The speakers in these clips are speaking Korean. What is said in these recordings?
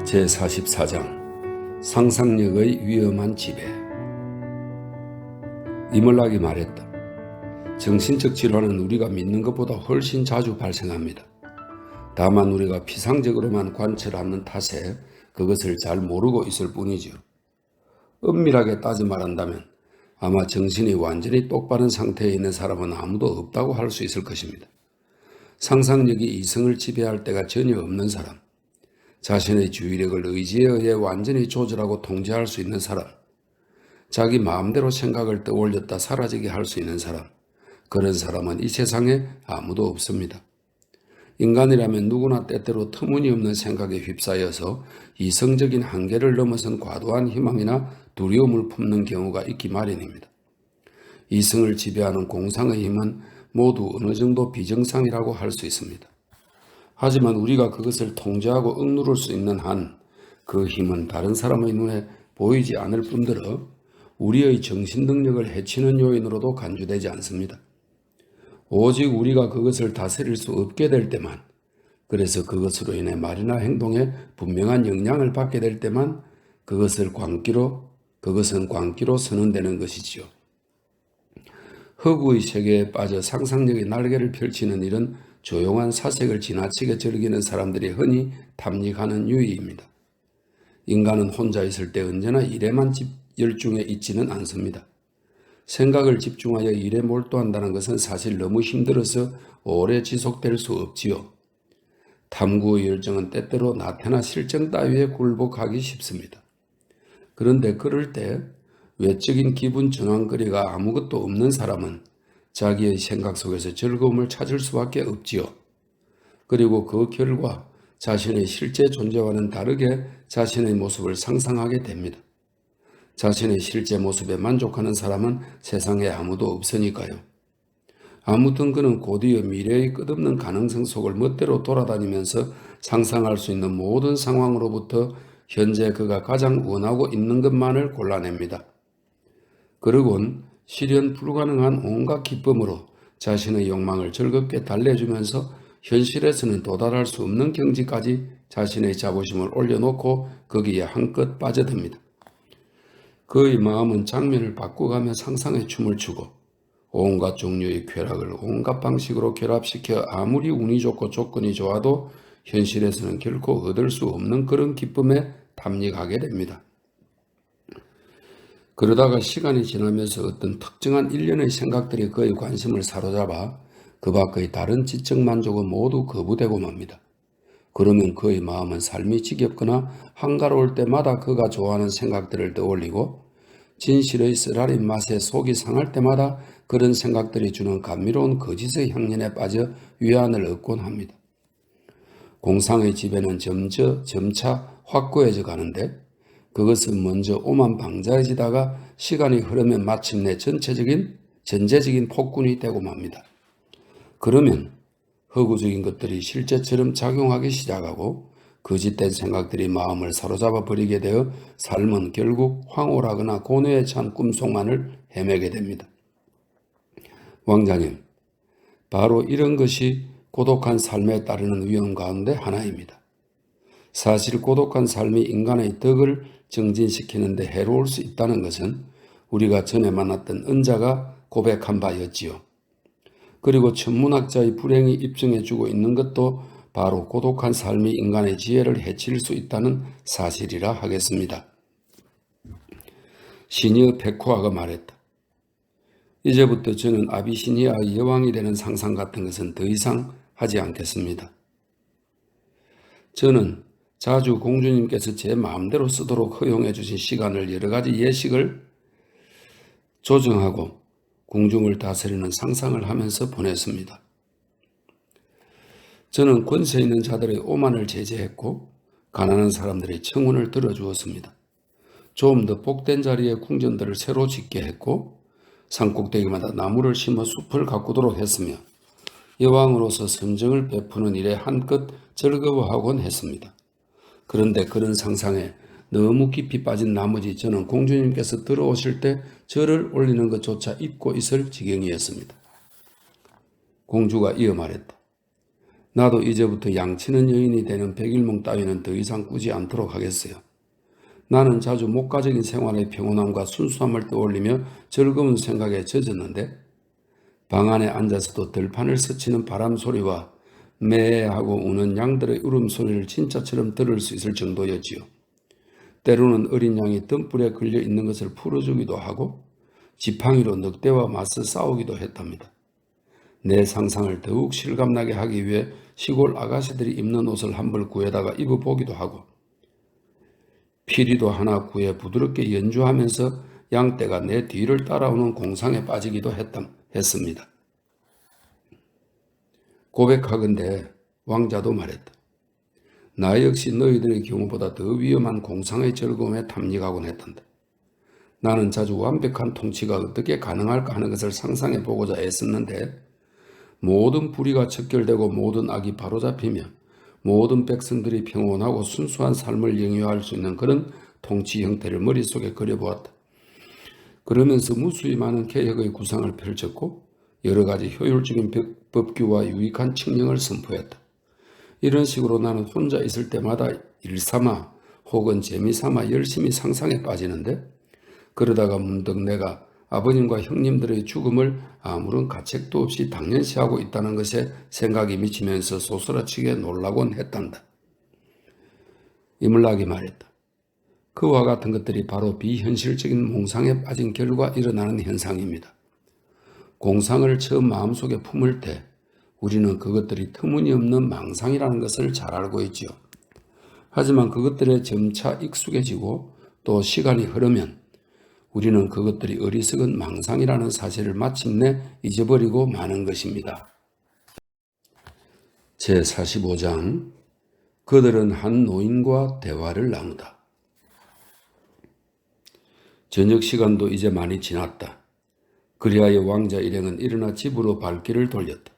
제44장 상상력의 위험한 지배. 이멀락이 말했다. 정신적 질환은 우리가 믿는 것보다 훨씬 자주 발생합니다. 다만 우리가 피상적으로만 관찰하는 탓에 그것을 잘 모르고 있을 뿐이죠. 엄밀하게 따져 말한다면 아마 정신이 완전히 똑바른 상태에 있는 사람은 아무도 없다고 할 수 있을 것입니다. 상상력이 이성을 지배할 때가 전혀 없는 사람, 자신의 주의력을 의지에 의해 완전히 조절하고 통제할 수 있는 사람, 자기 마음대로 생각을 떠올렸다 사라지게 할 수 있는 사람, 그런 사람은 이 세상에 아무도 없습니다. 인간이라면 누구나 때때로 터무니없는 생각에 휩싸여서 이성적인 한계를 넘어선 과도한 희망이나 두려움을 품는 경우가 있기 마련입니다. 이성을 지배하는 공상의 힘은 모두 어느 정도 비정상이라고 할 수 있습니다. 하지만 우리가 그것을 통제하고 억누를 수 있는 한 그 힘은 다른 사람의 눈에 보이지 않을 뿐더러 우리의 정신 능력을 해치는 요인으로도 간주되지 않습니다. 오직 우리가 그것을 다스릴 수 없게 될 때만, 그래서 그것으로 인해 말이나 행동에 분명한 영향을 받게 될 때만 그것은 광기로 선언되는 것이지요. 허구의 세계에 빠져 상상력의 날개를 펼치는 이런 조용한 사색을 지나치게 즐기는 사람들이 흔히 탐닉하는 유의입니다. 인간은 혼자 있을 때 언제나 일에만 열중해 있지는 않습니다. 생각을 집중하여 일에 몰두한다는 것은 사실 너무 힘들어서 오래 지속될 수 없지요. 탐구의 열정은 때때로 나태나 실정 따위에 굴복하기 쉽습니다. 그런데 그럴 때 외적인 기분 전환거리가 아무것도 없는 사람은 자기의 생각 속에서 즐거움을 찾을 수밖에 없지요. 그리고 그 결과 자신의 실제 존재와는 다르게 자신의 모습을 상상하게 됩니다. 자신의 실제 모습에 만족하는 사람은 세상에 아무도 없으니까요. 아무튼 그는 곧이어 미래의 끝없는 가능성 속을 멋대로 돌아다니면서 상상할 수 있는 모든 상황으로부터 현재 그가 가장 원하고 있는 것만을 골라냅니다. 그러곤 실현 불가능한 온갖 기쁨으로 자신의 욕망을 즐겁게 달래주면서 현실에서는 도달할 수 없는 경지까지 자신의 자부심을 올려놓고 거기에 한껏 빠져듭니다. 그의 마음은 장면을 바꿔가며 상상의 춤을 추고 온갖 종류의 쾌락을 온갖 방식으로 결합시켜 아무리 운이 좋고 조건이 좋아도 현실에서는 결코 얻을 수 없는 그런 기쁨에 탐닉하게 됩니다. 그러다가 시간이 지나면서 어떤 특정한 일련의 생각들이 그의 관심을 사로잡아 그 밖의 다른 지적 만족은 모두 거부되고 맙니다. 그러면 그의 마음은 삶이 지겹거나 한가로울 때마다 그가 좋아하는 생각들을 떠올리고 진실의 쓰라린 맛에 속이 상할 때마다 그런 생각들이 주는 감미로운 거짓의 향연에 빠져 위안을 얻곤 합니다. 공상의 지배는 점차 확고해져 가는데 그것은 먼저 오만방자해지다가 시간이 흐르면 마침내 전제적인 폭군이 되고 맙니다. 그러면 허구적인 것들이 실제처럼 작용하기 시작하고 거짓된 생각들이 마음을 사로잡아 버리게 되어 삶은 결국 황홀하거나 고뇌에 찬 꿈속만을 헤매게 됩니다. 왕자님, 바로 이런 것이 고독한 삶에 따르는 위험 가운데 하나입니다. 사실 고독한 삶이 인간의 덕을 정진시키는 데 해로울 수 있다는 것은 우리가 전에 만났던 은자가 고백한 바였지요. 그리고 천문학자의 불행이 입증해주고 있는 것도 바로 고독한 삶이 인간의 지혜를 해칠 수 있다는 사실이라 하겠습니다. 시니어 페코아가 말했다. 이제부터 저는 아비시니아의 여왕이 되는 상상 같은 것은 더 이상 하지 않겠습니다. 저는 자주 공주님께서 제 마음대로 쓰도록 허용해 주신 시간을 여러 가지 예식을 조정하고 궁중을 다스리는 상상을 하면서 보냈습니다. 저는 권세 있는 자들의 오만을 제재했고 가난한 사람들의 청혼을 들어주었습니다. 좀 더 복된 자리에 궁전들을 새로 짓게 했고 산꼭대기마다 나무를 심어 숲을 가꾸도록 했으며 여왕으로서 선정을 베푸는 일에 한껏 즐거워하곤 했습니다. 그런데 그런 상상에 너무 깊이 빠진 나머지 저는 공주님께서 들어오실 때 절을 올리는 것조차 잊고 있을 지경이었습니다. 공주가 이어 말했다. 나도 이제부터 양치는 여인이 되는 백일몽 따위는 더 이상 꾸지 않도록 하겠어요. 나는 자주 목가적인 생활의 평온함과 순수함을 떠올리며 즐거운 생각에 젖었는데 방 안에 앉아서도 들판을 스치는 바람 소리와 매 하고 우는 양들의 울음소리를 진짜처럼 들을 수 있을 정도였지요. 때로는 어린 양이 등불에 걸려 있는 것을 풀어주기도 하고 지팡이로 늑대와 맞서 싸우기도 했답니다. 내 상상을 더욱 실감나게 하기 위해 시골 아가씨들이 입는 옷을 한 벌 구해다가 입어보기도 하고 피리도 하나 구해 부드럽게 연주하면서 양떼가 내 뒤를 따라오는 공상에 빠지기도 했습니다. 고백하건대 왕자도 말했다. 나 역시 너희들의 경우보다 더 위험한 공상의 즐거움에 탐닉하곤 했단다. 나는 자주 완벽한 통치가 어떻게 가능할까 하는 것을 상상해 보고자 애썼는데 모든 불의가 척결되고 모든 악이 바로잡히며 모든 백성들이 평온하고 순수한 삶을 영위할 수 있는 그런 통치 형태를 머릿속에 그려보았다. 그러면서 무수히 많은 개혁의 구상을 펼쳤고 여러 가지 효율적인 법규와 유익한 칙령을 선포했다. 이런 식으로 나는 혼자 있을 때마다 일삼아 혹은 재미삼아 열심히 상상에 빠지는데 그러다가 문득 내가 아버님과 형님들의 죽음을 아무런 가책도 없이 당연시하고 있다는 것에 생각이 미치면서 소스라치게 놀라곤 했단다. 이물락이 말했다. 그와 같은 것들이 바로 비현실적인 몽상에 빠진 결과 일어나는 현상입니다. 공상을 처음 마음속에 품을 때 우리는 그것들이 터무니없는 망상이라는 것을 잘 알고 있지요. 하지만 그것들에 점차 익숙해지고 또 시간이 흐르면 우리는 그것들이 어리석은 망상이라는 사실을 마침내 잊어버리고 마는 것입니다. 제45장 그들은 한 노인과 대화를 나누다. 저녁 시간도 이제 많이 지났다. 그리하여 왕자 일행은 일어나 집으로 발길을 돌렸다.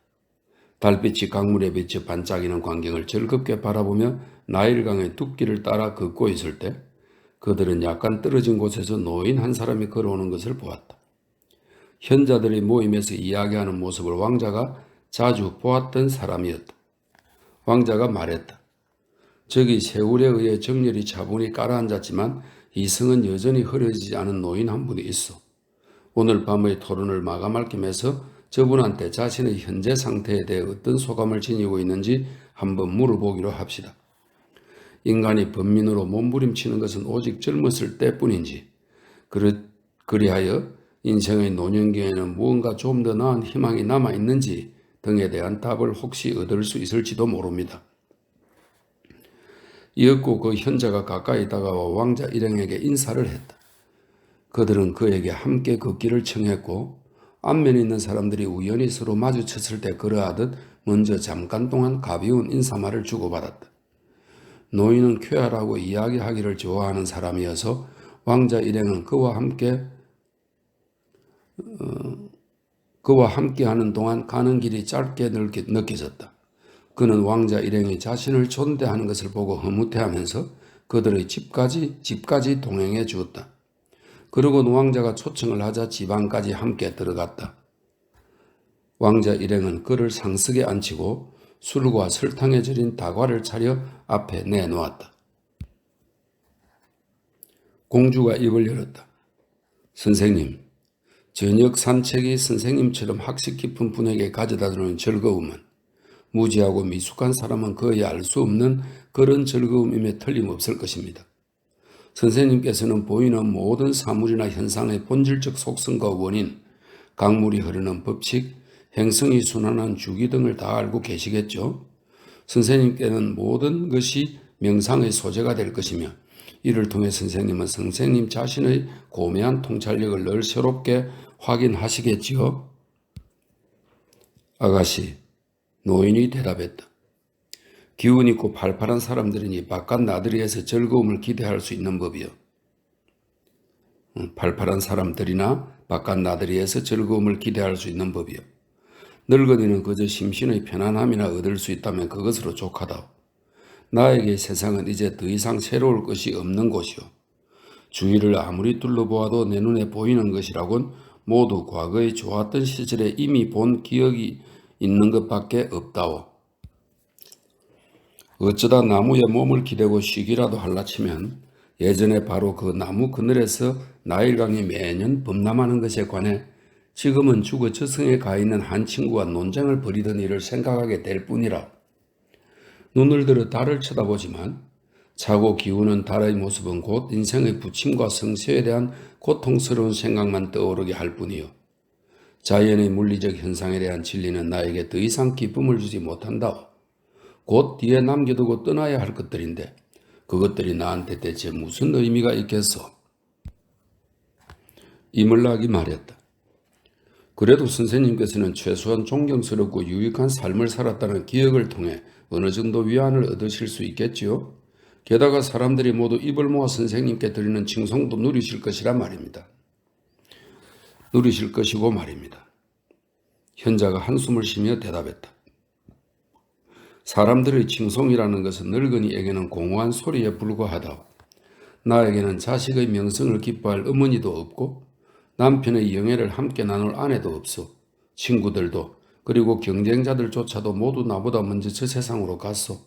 달빛이 강물에 비쳐 반짝이는 광경을 즐겁게 바라보며 나일강의 둑길을 따라 걷고 있을 때 그들은 약간 떨어진 곳에서 노인 한 사람이 걸어오는 것을 보았다. 현자들의 모임에서 이야기하는 모습을 왕자가 자주 보았던 사람이었다. 왕자가 말했다. 저기 세울에 의해 정렬이 차분히 깔아앉았지만 이성은 여전히 흐려지지 않은 노인 한 분이 있어. 오늘 밤의 토론을 마감할 겸해서 저분한테 자신의 현재 상태에 대해 어떤 소감을 지니고 있는지 한번 물어보기로 합시다. 인간이 번민으로 몸부림치는 것은 오직 젊었을 때뿐인지 그리하여 인생의 노년기에는 무언가 좀 더 나은 희망이 남아있는지 등에 대한 답을 혹시 얻을 수 있을지도 모릅니다. 이윽고 그 현자가 가까이 다가와 왕자 일행에게 인사를 했다. 그들은 그에게 함께 걷기를 청했고 앞면에 있는 사람들이 우연히 서로 마주쳤을 때 그러하듯 먼저 잠깐 동안 가벼운 인사말을 주고받았다. 노인은 쾌활하고 이야기하기를 좋아하는 사람이어서 왕자 일행은 그와 함께하는 동안 가는 길이 짧게 느껴졌다. 그는 왕자 일행이 자신을 존대하는 것을 보고 흐뭇해하면서 그들의 집까지 동행해 주었다. 그러곤 왕자가 초청을 하자 집안까지 함께 들어갔다. 왕자 일행은 그를 상석에 앉히고 술과 설탕에 절인 다과를 차려 앞에 내놓았다. 공주가 입을 열었다. 선생님, 저녁 산책이 선생님처럼 학식 깊은 분에게 가져다주는 즐거움은 무지하고 미숙한 사람은 거의 알 수 없는 그런 즐거움임에 틀림없을 것입니다. 선생님께서는 보이는 모든 사물이나 현상의 본질적 속성과 원인, 강물이 흐르는 법칙, 행성이 순환한 주기 등을 다 알고 계시겠죠? 선생님께는 모든 것이 명상의 소재가 될 것이며 이를 통해 선생님은 선생님 자신의 고매한 통찰력을 늘 새롭게 확인하시겠지요? 아가씨, 노인이 대답했다. 기운 있고 팔팔한 사람들이니 바깥 나들이에서 즐거움을 기대할 수 있는 법이요. 팔팔한 사람들이나 바깥 나들이에서 즐거움을 기대할 수 있는 법이요. 늙은이는 그저 심신의 편안함이나 얻을 수 있다면 그것으로 족하다오. 나에게 세상은 이제 더 이상 새로울 것이 없는 곳이요. 주위를 아무리 둘러보아도 내 눈에 보이는 것이라곤 모두 과거에 좋았던 시절에 이미 본 기억이 있는 것밖에 없다오. 어쩌다 나무에 몸을 기대고 쉬기라도 할라치면 예전에 바로 그 나무 그늘에서 나일강이 매년 범람하는 것에 관해 지금은 죽어 저승에 가 있는 한 친구와 논쟁을 벌이던 일을 생각하게 될 뿐이라. 눈을 들어 달을 쳐다보지만 차고 기우는 달의 모습은 곧 인생의 부침과 성취에 대한 고통스러운 생각만 떠오르게 할 뿐이요. 자연의 물리적 현상에 대한 진리는 나에게 더 이상 기쁨을 주지 못한다. 곧 뒤에 남겨두고 떠나야 할 것들인데 그것들이 나한테 대체 무슨 의미가 있겠소? 이물락이 말했다. 그래도 선생님께서는 최소한 존경스럽고 유익한 삶을 살았다는 기억을 통해 어느 정도 위안을 얻으실 수 있겠지요? 게다가 사람들이 모두 입을 모아 선생님께 드리는 칭송도 누리실 것이라 말입니다. 누리실 것이고 말입니다. 현자가 한숨을 쉬며 대답했다. 사람들의 칭송이라는 것은 늙은이에게는 공허한 소리에 불과하다. 나에게는 자식의 명성을 기뻐할 어머니도 없고 남편의 영예를 함께 나눌 아내도 없어. 친구들도 그리고 경쟁자들조차도 모두 나보다 먼저 저 세상으로 갔어.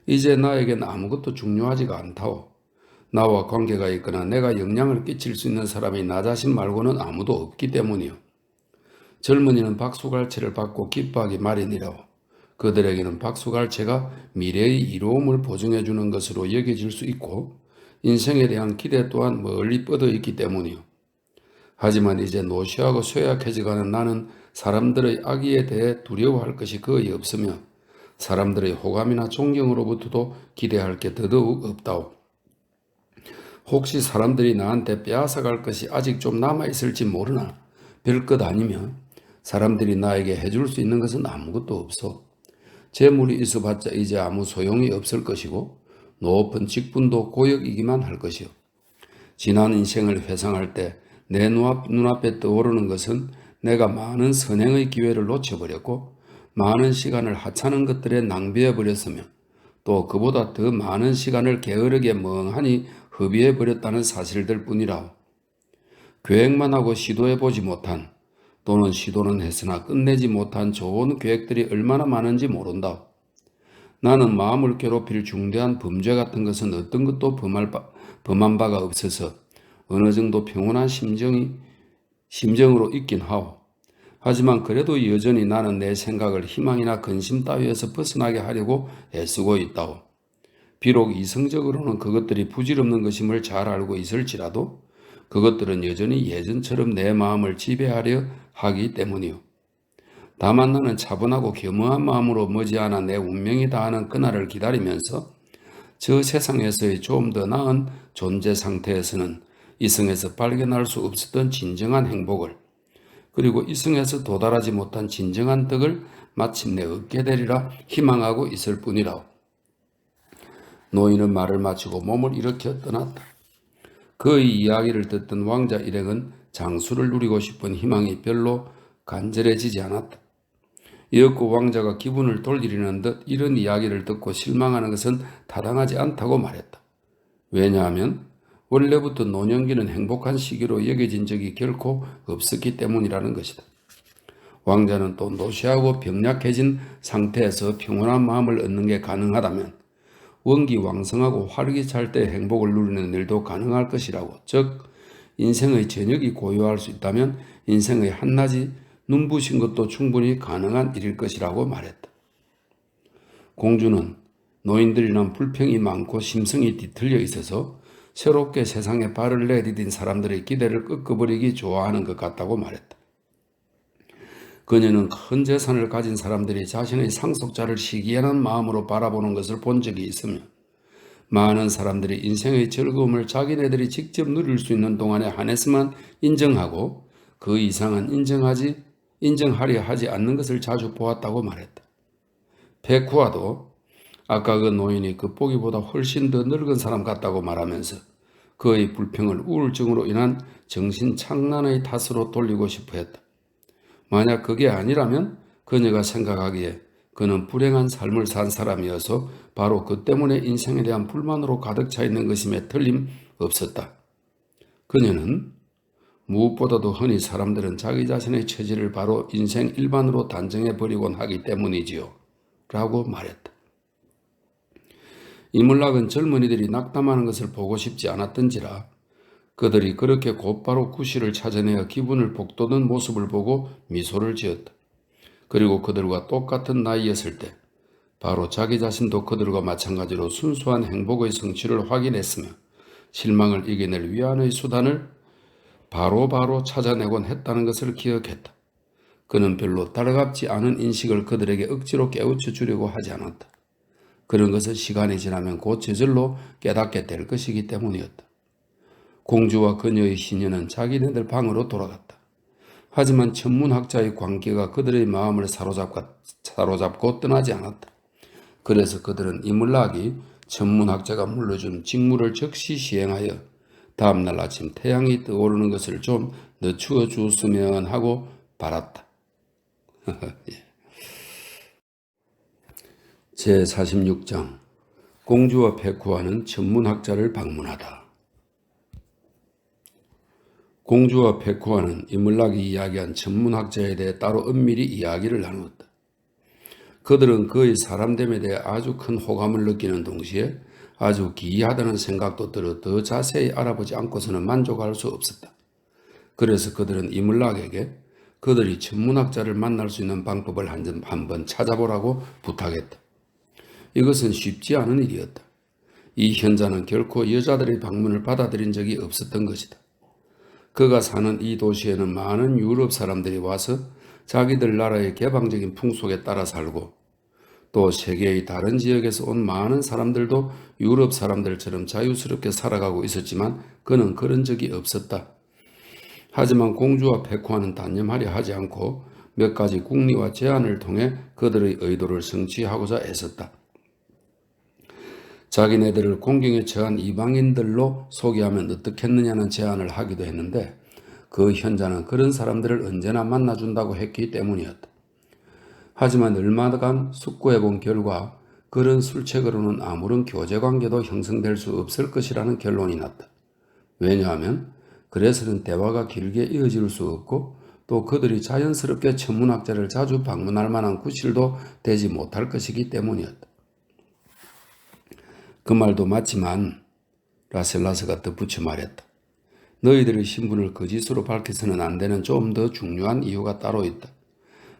이제 나에겐 아무것도 중요하지가 않다오. 나와 관계가 있거나 내가 영향을 끼칠 수 있는 사람이 나 자신 말고는 아무도 없기 때문이요. 젊은이는 박수갈채를 받고 기뻐하기 마련이라오. 그들에게는 박수갈채가 미래의 이로움을 보증해 주는 것으로 여겨질 수 있고 인생에 대한 기대 또한 멀리 뻗어 있기 때문이요. 하지만 이제 노쇠하고 쇠약해져가는 나는 사람들의 악의에 대해 두려워할 것이 거의 없으며 사람들의 호감이나 존경으로부터도 기대할 게 더더욱 없다오. 혹시 사람들이 나한테 빼앗아갈 것이 아직 좀 남아있을지 모르나 별것 아니며 사람들이 나에게 해줄 수 있는 것은 아무것도 없어. 재물이 있어봤자 이제 아무 소용이 없을 것이고 높은 직분도 고역이기만 할 것이요. 지난 인생을 회상할 때 내 눈앞에 떠오르는 것은 내가 많은 선행의 기회를 놓쳐버렸고 많은 시간을 하찮은 것들에 낭비해버렸으며 또 그보다 더 많은 시간을 게으르게 멍하니 허비해버렸다는 사실들 뿐이라오. 계획만 하고 시도해보지 못한 또는 시도는 했으나 끝내지 못한 좋은 계획들이 얼마나 많은지 모른다. 나는 마음을 괴롭힐 중대한 범죄 같은 것은 어떤 것도 범한 바가 없어서 어느 정도 평온한 심정으로 있긴 하오. 하지만 그래도 여전히 나는 내 생각을 희망이나 근심 따위에서 벗어나게 하려고 애쓰고 있다오. 비록 이성적으로는 그것들이 부질없는 것임을 잘 알고 있을지라도 그것들은 여전히 예전처럼 내 마음을 지배하려 하기 때문이오. 다만 나는 차분하고 겸허한 마음으로 머지않아 내 운명이 다하는 그날을 기다리면서 저 세상에서의 좀 더 나은 존재 상태에서는 이승에서 발견할 수 없었던 진정한 행복을 그리고 이승에서 도달하지 못한 진정한 덕을 마침내 얻게 되리라 희망하고 있을 뿐이라오. 노인은 말을 마치고 몸을 일으켜 떠났다. 그의 이야기를 듣던 왕자 일행은 장수를 누리고 싶은 희망이 별로 간절해지지 않았다. 이윽고 왕자가 기분을 돌리려는 듯 이런 이야기를 듣고 실망하는 것은 타당하지 않다고 말했다. 왜냐하면 원래부터 노년기는 행복한 시기로 여겨진 적이 결코 없었기 때문이라는 것이다. 왕자는 또 노쇠하고 병약해진 상태에서 평온한 마음을 얻는 게 가능하다면 원기 왕성하고 활기 찰 때 행복을 누리는 일도 가능할 것이라고. 즉 인생의 저녁이 고요할 수 있다면 인생의 한낮이 눈부신 것도 충분히 가능한 일일 것이라고 말했다. 공주는 노인들이란 불평이 많고 심성이 뒤틀려 있어서 새롭게 세상에 발을 내디딘 사람들의 기대를 꺾어버리기 좋아하는 것 같다고 말했다. 그녀는 큰 재산을 가진 사람들이 자신의 상속자를 시기하는 마음으로 바라보는 것을 본 적이 있으며 많은 사람들이 인생의 즐거움을 자기네들이 직접 누릴 수 있는 동안에 한해서만 인정하고 그 이상은 인정하려 하지 않는 것을 자주 보았다고 말했다. 페쿠아도 아까 그 노인이 겉보기보다 훨씬 더 늙은 사람 같다고 말하면서 그의 불평을 우울증으로 인한 정신착란의 탓으로 돌리고 싶어 했다. 만약 그게 아니라면 그녀가 생각하기에 그는 불행한 삶을 산 사람이어서 바로 그 때문에 인생에 대한 불만으로 가득 차 있는 것임에 틀림없었다. 그녀는 무엇보다도 흔히 사람들은 자기 자신의 처지를 바로 인생 일반으로 단정해버리곤 하기 때문이지요. 라고 말했다. 이물락은 젊은이들이 낙담하는 것을 보고 싶지 않았던지라 그들이 그렇게 곧바로 구실을 찾아내어 기분을 북돋은 모습을 보고 미소를 지었다. 그리고 그들과 똑같은 나이였을 때 바로 자기 자신도 그들과 마찬가지로 순수한 행복의 성취를 확인했으며 실망을 이겨낼 위안의 수단을 바로바로 찾아내곤 했다는 것을 기억했다. 그는 별로 달갑지 않은 인식을 그들에게 억지로 깨우쳐 주려고 하지 않았다. 그런 것은 시간이 지나면 곧 저절로 깨닫게 될 것이기 때문이었다. 공주와 그녀의 시녀는 자기네들 방으로 돌아갔다. 하지만 천문학자의 광기가 그들의 마음을 사로잡고 떠나지 않았다. 그래서 그들은 이물락이 천문학자가 물려준 직무를 즉시 시행하여 다음날 아침 태양이 떠오르는 것을 좀 늦추어 주었으면 하고 바랐다. 제46장 공주와 페쿠아는 천문학자를 방문하다. 공주와 페쿠아는 이물락이 이야기한 천문학자에 대해 따로 은밀히 이야기를 나누었다. 그들은 그의 사람됨에 대해 아주 큰 호감을 느끼는 동시에 아주 기이하다는 생각도 들어 더 자세히 알아보지 않고서는 만족할 수 없었다. 그래서 그들은 이물락에게 그들이 천문학자를 만날 수 있는 방법을 한번 찾아보라고 부탁했다. 이것은 쉽지 않은 일이었다. 이 현자는 결코 여자들의 방문을 받아들인 적이 없었던 것이다. 그가 사는 이 도시에는 많은 유럽 사람들이 와서 자기들 나라의 개방적인 풍속에 따라 살고 또 세계의 다른 지역에서 온 많은 사람들도 유럽 사람들처럼 자유스럽게 살아가고 있었지만 그는 그런 적이 없었다. 하지만 공주와 페쿠아는 단념하려 하지 않고 몇 가지 궁리와 제안을 통해 그들의 의도를 성취하고자 애썼다. 자기네들을 공경에 처한 이방인들로 소개하면 어떻겠느냐는 제안을 하기도 했는데 그 현자는 그런 사람들을 언제나 만나준다고 했기 때문이었다. 하지만 얼마간 숙고해본 결과 그런 술책으로는 아무런 교제관계도 형성될 수 없을 것이라는 결론이 났다. 왜냐하면 그래서는 대화가 길게 이어질 수 없고 또 그들이 자연스럽게 천문학자를 자주 방문할 만한 구실도 되지 못할 것이기 때문이었다. 그 말도 맞지만 라셀라스가 덧붙여 말했다. 너희들의 신분을 거짓으로 밝혀서는 안 되는 좀 더 중요한 이유가 따로 있다.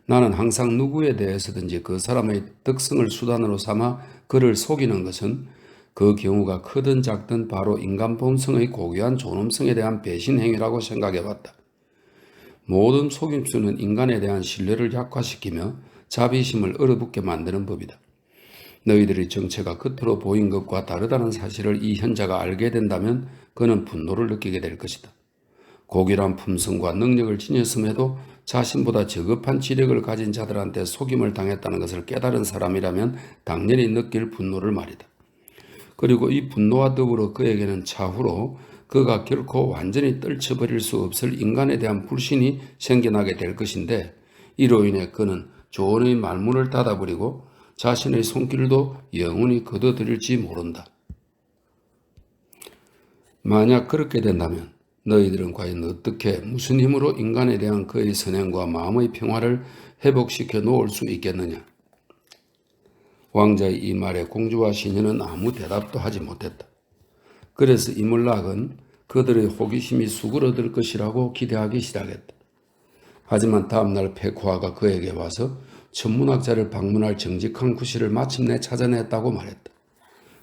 나는 항상 누구에 대해서든지 그 사람의 특성을 수단으로 삼아 그를 속이는 것은 그 경우가 크든 작든 바로 인간 본성의 고귀한 존엄성에 대한 배신 행위라고 생각해봤다. 모든 속임수는 인간에 대한 신뢰를 약화시키며 자비심을 얼어붙게 만드는 법이다. 너희들의 정체가 겉으로 보인 것과 다르다는 사실을 이 현자가 알게 된다면 그는 분노를 느끼게 될 것이다. 고귀한 품성과 능력을 지녔음에도 자신보다 저급한 지력을 가진 자들한테 속임을 당했다는 것을 깨달은 사람이라면 당연히 느낄 분노를 말이다. 그리고 이 분노와 더불어 그에게는 차후로 그가 결코 완전히 떨쳐버릴 수 없을 인간에 대한 불신이 생겨나게 될 것인데 이로 인해 그는 조언의 말문을 닫아버리고 자신의 손길도 영원히 거둬들일지 모른다. 만약 그렇게 된다면 너희들은 과연 어떻게 무슨 힘으로 인간에 대한 그의 선행과 마음의 평화를 회복시켜 놓을 수 있겠느냐? 왕자의 이 말에 공주와 시녀는 아무 대답도 하지 못했다. 그래서 이물락은 그들의 호기심이 수그러들 것이라고 기대하기 시작했다. 하지만 다음날 페쿠아가 그에게 와서 천문학자를 방문할 정직한 구실을 마침내 찾아냈다고 말했다.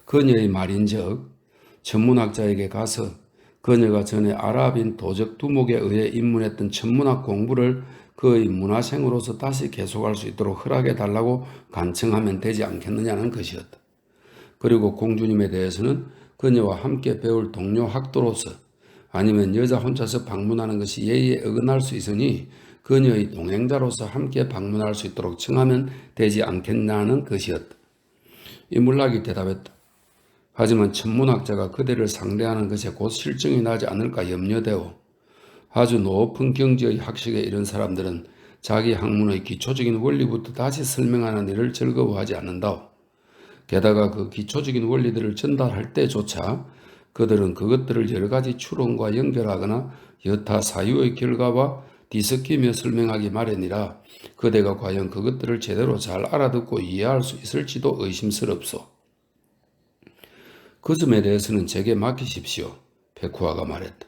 그녀의 말인즉 천문학자에게 가서 그녀가 전에 아랍인 도적 두목에 의해 입문했던 천문학 공부를 그의 문화생으로서 다시 계속할 수 있도록 허락해달라고 간청하면 되지 않겠느냐는 것이었다. 그리고 공주님에 대해서는 그녀와 함께 배울 동료 학도로서 아니면 여자 혼자서 방문하는 것이 예의에 어긋날 수 있으니 그녀의 동행자로서 함께 방문할 수 있도록 청하면 되지 않겠냐는 것이었다. 이물락이 대답했다. 하지만 천문학자가 그대를 상대하는 것에 곧 실증이 나지 않을까 염려되오. 아주 높은 경지의 학식에 이른 사람들은 자기 학문의 기초적인 원리부터 다시 설명하는 일을 즐거워하지 않는다오. 게다가 그 기초적인 원리들을 전달할 때조차 그들은 그것들을 여러 가지 추론과 연결하거나 여타 사유의 결과와 뒤섞이며 설명하기 마련이라 그대가 과연 그것들을 제대로 잘 알아듣고 이해할 수 있을지도 의심스럽소. 그 점에 대해서는 제게 맡기십시오. 페쿠아가 말했다.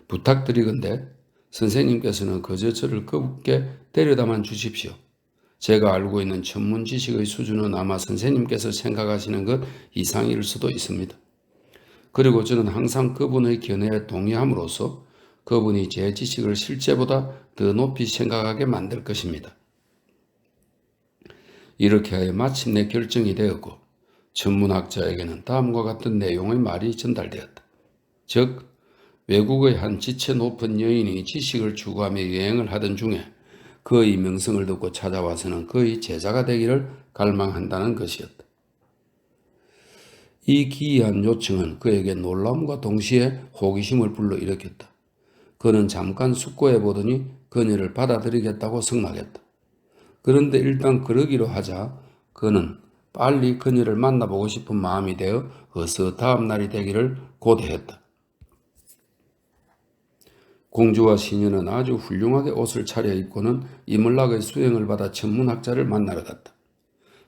부탁드리건대 선생님께서는 그저 저를 거북게 데려다만 주십시오. 제가 알고 있는 전문 지식의 수준은 아마 선생님께서 생각하시는 것 이상일 수도 있습니다. 그리고 저는 항상 그분의 견해에 동의함으로써 그분이 제 지식을 실제보다 더 높이 생각하게 만들 것입니다. 이렇게 하여 마침내 결정이 되었고 전문학자에게는 다음과 같은 내용의 말이 전달되었다. 즉, 외국의 한 지체 높은 여인이 지식을 추구하며 여행을 하던 중에 그의 명성을 듣고 찾아와서는 그의 제자가 되기를 갈망한다는 것이었다. 이 기이한 요청은 그에게 놀라움과 동시에 호기심을 불러일으켰다. 그는 잠깐 숙고해 보더니 그녀를 받아들이겠다고 승낙했다. 그런데 일단 그러기로 하자 그는 빨리 그녀를 만나보고 싶은 마음이 되어 어서 다음 날이 되기를 고대했다. 공주와 시녀는 아주 훌륭하게 옷을 차려입고는 이물락의 수행을 받아 천문학자를 만나러 갔다.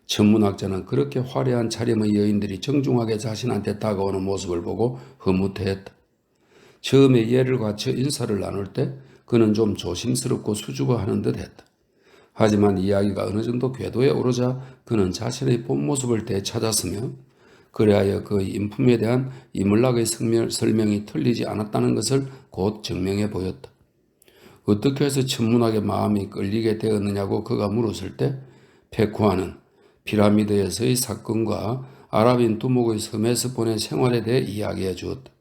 천문학자는 그렇게 화려한 차림의 여인들이 정중하게 자신한테 다가오는 모습을 보고 흐뭇해했다. 처음에 예를 갖춰 인사를 나눌 때 그는 좀 조심스럽고 수줍어하는 듯 했다. 하지만 이야기가 어느 정도 궤도에 오르자 그는 자신의 본 모습을 되찾았으며 그리하여 그의 인품에 대한 이물락의 설명이 틀리지 않았다는 것을 곧 증명해 보였다. 어떻게 해서 천문학의 마음이 끌리게 되었느냐고 그가 물었을 때 페쿠아는 피라미드에서의 사건과 아랍인 두목의 섬에서 보낸 생활에 대해 이야기해 주었다.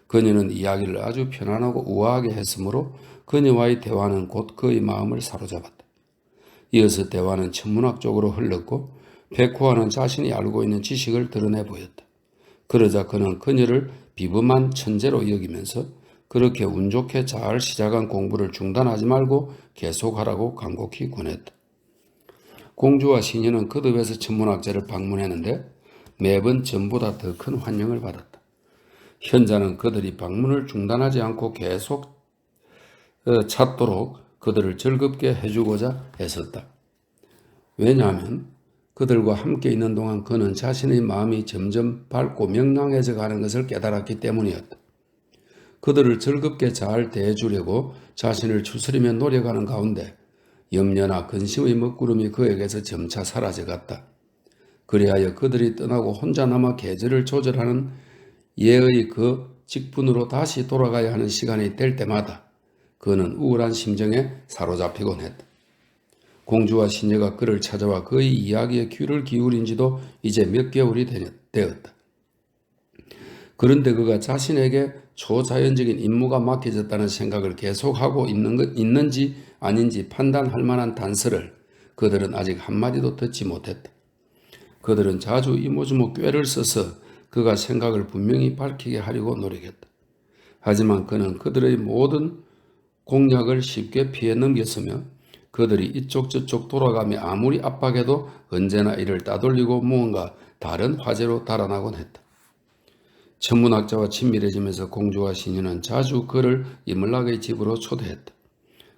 그녀는 이야기를 아주 편안하고 우아하게 했으므로 그녀와의 대화는 곧 그의 마음을 사로잡았다. 이어서 대화는 천문학 쪽으로 흘렀고 페쿠아는 자신이 알고 있는 지식을 드러내 보였다. 그러자 그는 그녀를 비범한 천재로 여기면서 그렇게 운 좋게 잘 시작한 공부를 중단하지 말고 계속하라고 간곡히 권했다. 공주와 시녀는 거듭해서 천문학자를 방문했는데 매번 전보다 더 큰 환영을 받았다. 현자는 그들이 방문을 중단하지 않고 계속 찾도록 그들을 즐겁게 해주고자 애썼다. 왜냐하면 그들과 함께 있는 동안 그는 자신의 마음이 점점 밝고 명랑해져 가는 것을 깨달았기 때문이었다. 그들을 즐겁게 잘 대해주려고 자신을 추스리며 노력하는 가운데 염려나 근심의 먹구름이 그에게서 점차 사라져갔다. 그리하여 그들이 떠나고 혼자 남아 계절을 조절하는 예의 그 직분으로 다시 돌아가야 하는 시간이 될 때마다 그는 우울한 심정에 사로잡히곤 했다. 공주와 시녀가 그를 찾아와 그의 이야기에 귀를 기울인 지도 이제 몇 개월이 되었다. 그런데 그가 자신에게 초자연적인 임무가 맡겨졌다는 생각을 계속하고 있는지 아닌지 판단할 만한 단서를 그들은 아직 한마디도 듣지 못했다. 그들은 자주 이모저모 꾀를 써서 그가 생각을 분명히 밝히게 하려고 노력했다. 하지만 그는 그들의 모든 공략을 쉽게 피해 넘겼으며 그들이 이쪽 저쪽 돌아가며 아무리 압박해도 언제나 이를 따돌리고 무언가 다른 화제로 달아나곤 했다. 천문학자와 친밀해지면서 공주와 시녀는 자주 그를 이물락의 집으로 초대했다.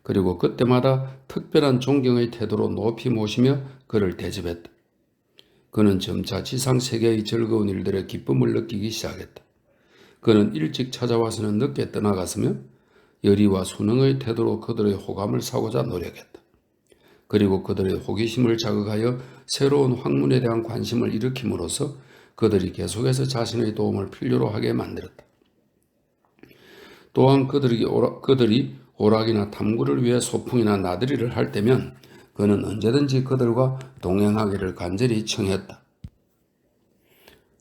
그리고 그때마다 특별한 존경의 태도로 높이 모시며 그를 대접했다. 그는 점차 지상세계의 즐거운 일들의 기쁨을 느끼기 시작했다. 그는 일찍 찾아와서는 늦게 떠나갔으며 열의와 수능의 태도로 그들의 호감을 사고자 노력했다. 그리고 그들의 호기심을 자극하여 새로운 학문에 대한 관심을 일으킴으로써 그들이 계속해서 자신의 도움을 필요로 하게 만들었다. 또한 그들이 오락이나 탐구를 위해 소풍이나 나들이를 할 때면 그는 언제든지 그들과 동행하기를 간절히 청했다.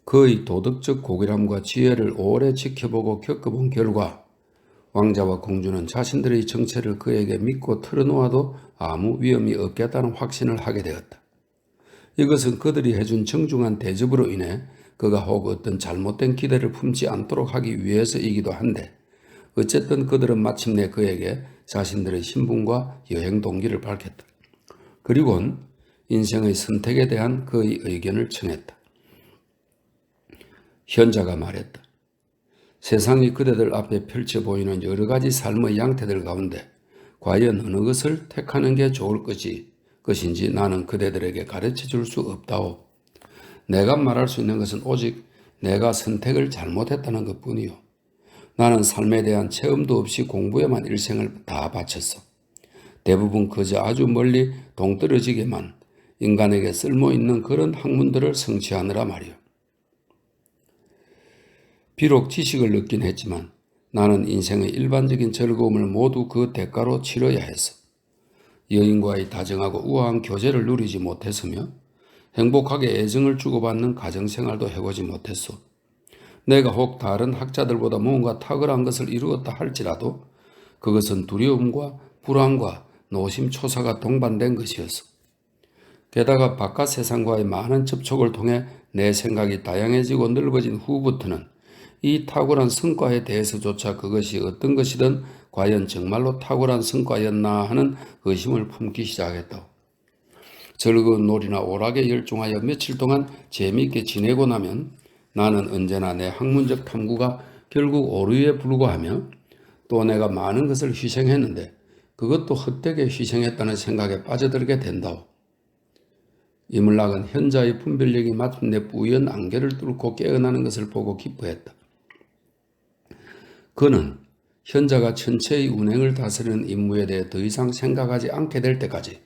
그의 도덕적 고결함과 지혜를 오래 지켜보고 겪어본 결과 왕자와 공주는 자신들의 정체를 그에게 믿고 털어놓아도 아무 위험이 없겠다는 확신을 하게 되었다. 이것은 그들이 해준 정중한 대접으로 인해 그가 혹 어떤 잘못된 기대를 품지 않도록 하기 위해서이기도 한데 어쨌든 그들은 마침내 그에게 자신들의 신분과 여행 동기를 밝혔다. 그리고는 인생의 선택에 대한 그의 의견을 청했다. 현자가 말했다. 세상이 그대들 앞에 펼쳐 보이는 여러 가지 삶의 양태들 가운데 과연 어느 것을 택하는 게 좋을 것인지 나는 그대들에게 가르쳐 줄 수 없다오. 내가 말할 수 있는 것은 오직 내가 선택을 잘못했다는 것뿐이요. 나는 삶에 대한 체험도 없이 공부에만 일생을 다 바쳤어. 대부분 그저 아주 멀리 동떨어지게만 인간에게 쓸모있는 그런 학문들을 성취하느라 말이요. 비록 지식을 얻긴 했지만 나는 인생의 일반적인 즐거움을 모두 그 대가로 치러야 했어. 여인과의 다정하고 우아한 교제를 누리지 못했으며 행복하게 애정을 주고받는 가정생활도 해보지 못했소. 내가 혹 다른 학자들보다 무언가 탁월한 것을 이루었다 할지라도 그것은 두려움과 불안과 노심초사가 동반된 것이었어. 게다가 바깥 세상과의 많은 접촉을 통해 내 생각이 다양해지고 넓어진 후부터는 이 탁월한 성과에 대해서조차 그것이 어떤 것이든 과연 정말로 탁월한 성과였나 하는 의심을 품기 시작했다. 즐거운 놀이나 오락에 열중하여 며칠 동안 재미있게 지내고 나면 나는 언제나 내 학문적 탐구가 결국 오류에 불과하며 또 내가 많은 것을 희생했는데 그것도 헛되게 희생했다는 생각에 빠져들게 된다. 이물락은 현자의 분별력이 마침내 뿌연 안개를 뚫고 깨어나는 것을 보고 기뻐했다. 그는 현자가 천체의 운행을 다스리는 임무에 대해 더 이상 생각하지 않게 될 때까지,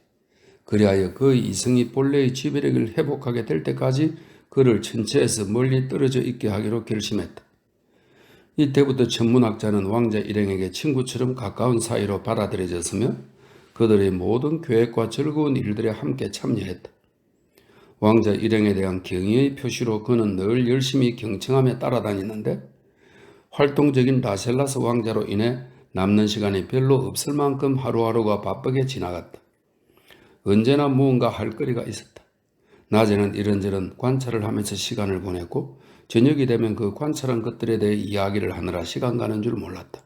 그리하여 그의 이성이 본래의 지배력을 회복하게 될 때까지 그를 천체에서 멀리 떨어져 있게 하기로 결심했다. 이때부터 천문학자는 왕자 일행에게 친구처럼 가까운 사이로 받아들여졌으며 그들의 모든 계획과 즐거운 일들에 함께 참여했다. 왕자 일행에 대한 경의의 표시로 그는 늘 열심히 경청함에 따라다니는데 활동적인 라셀라스 왕자로 인해 남는 시간이 별로 없을 만큼 하루하루가 바쁘게 지나갔다. 언제나 무언가 할 거리가 있었다. 낮에는 이런저런 관찰을 하면서 시간을 보냈고 저녁이 되면 그 관찰한 것들에 대해 이야기를 하느라 시간 가는 줄 몰랐다.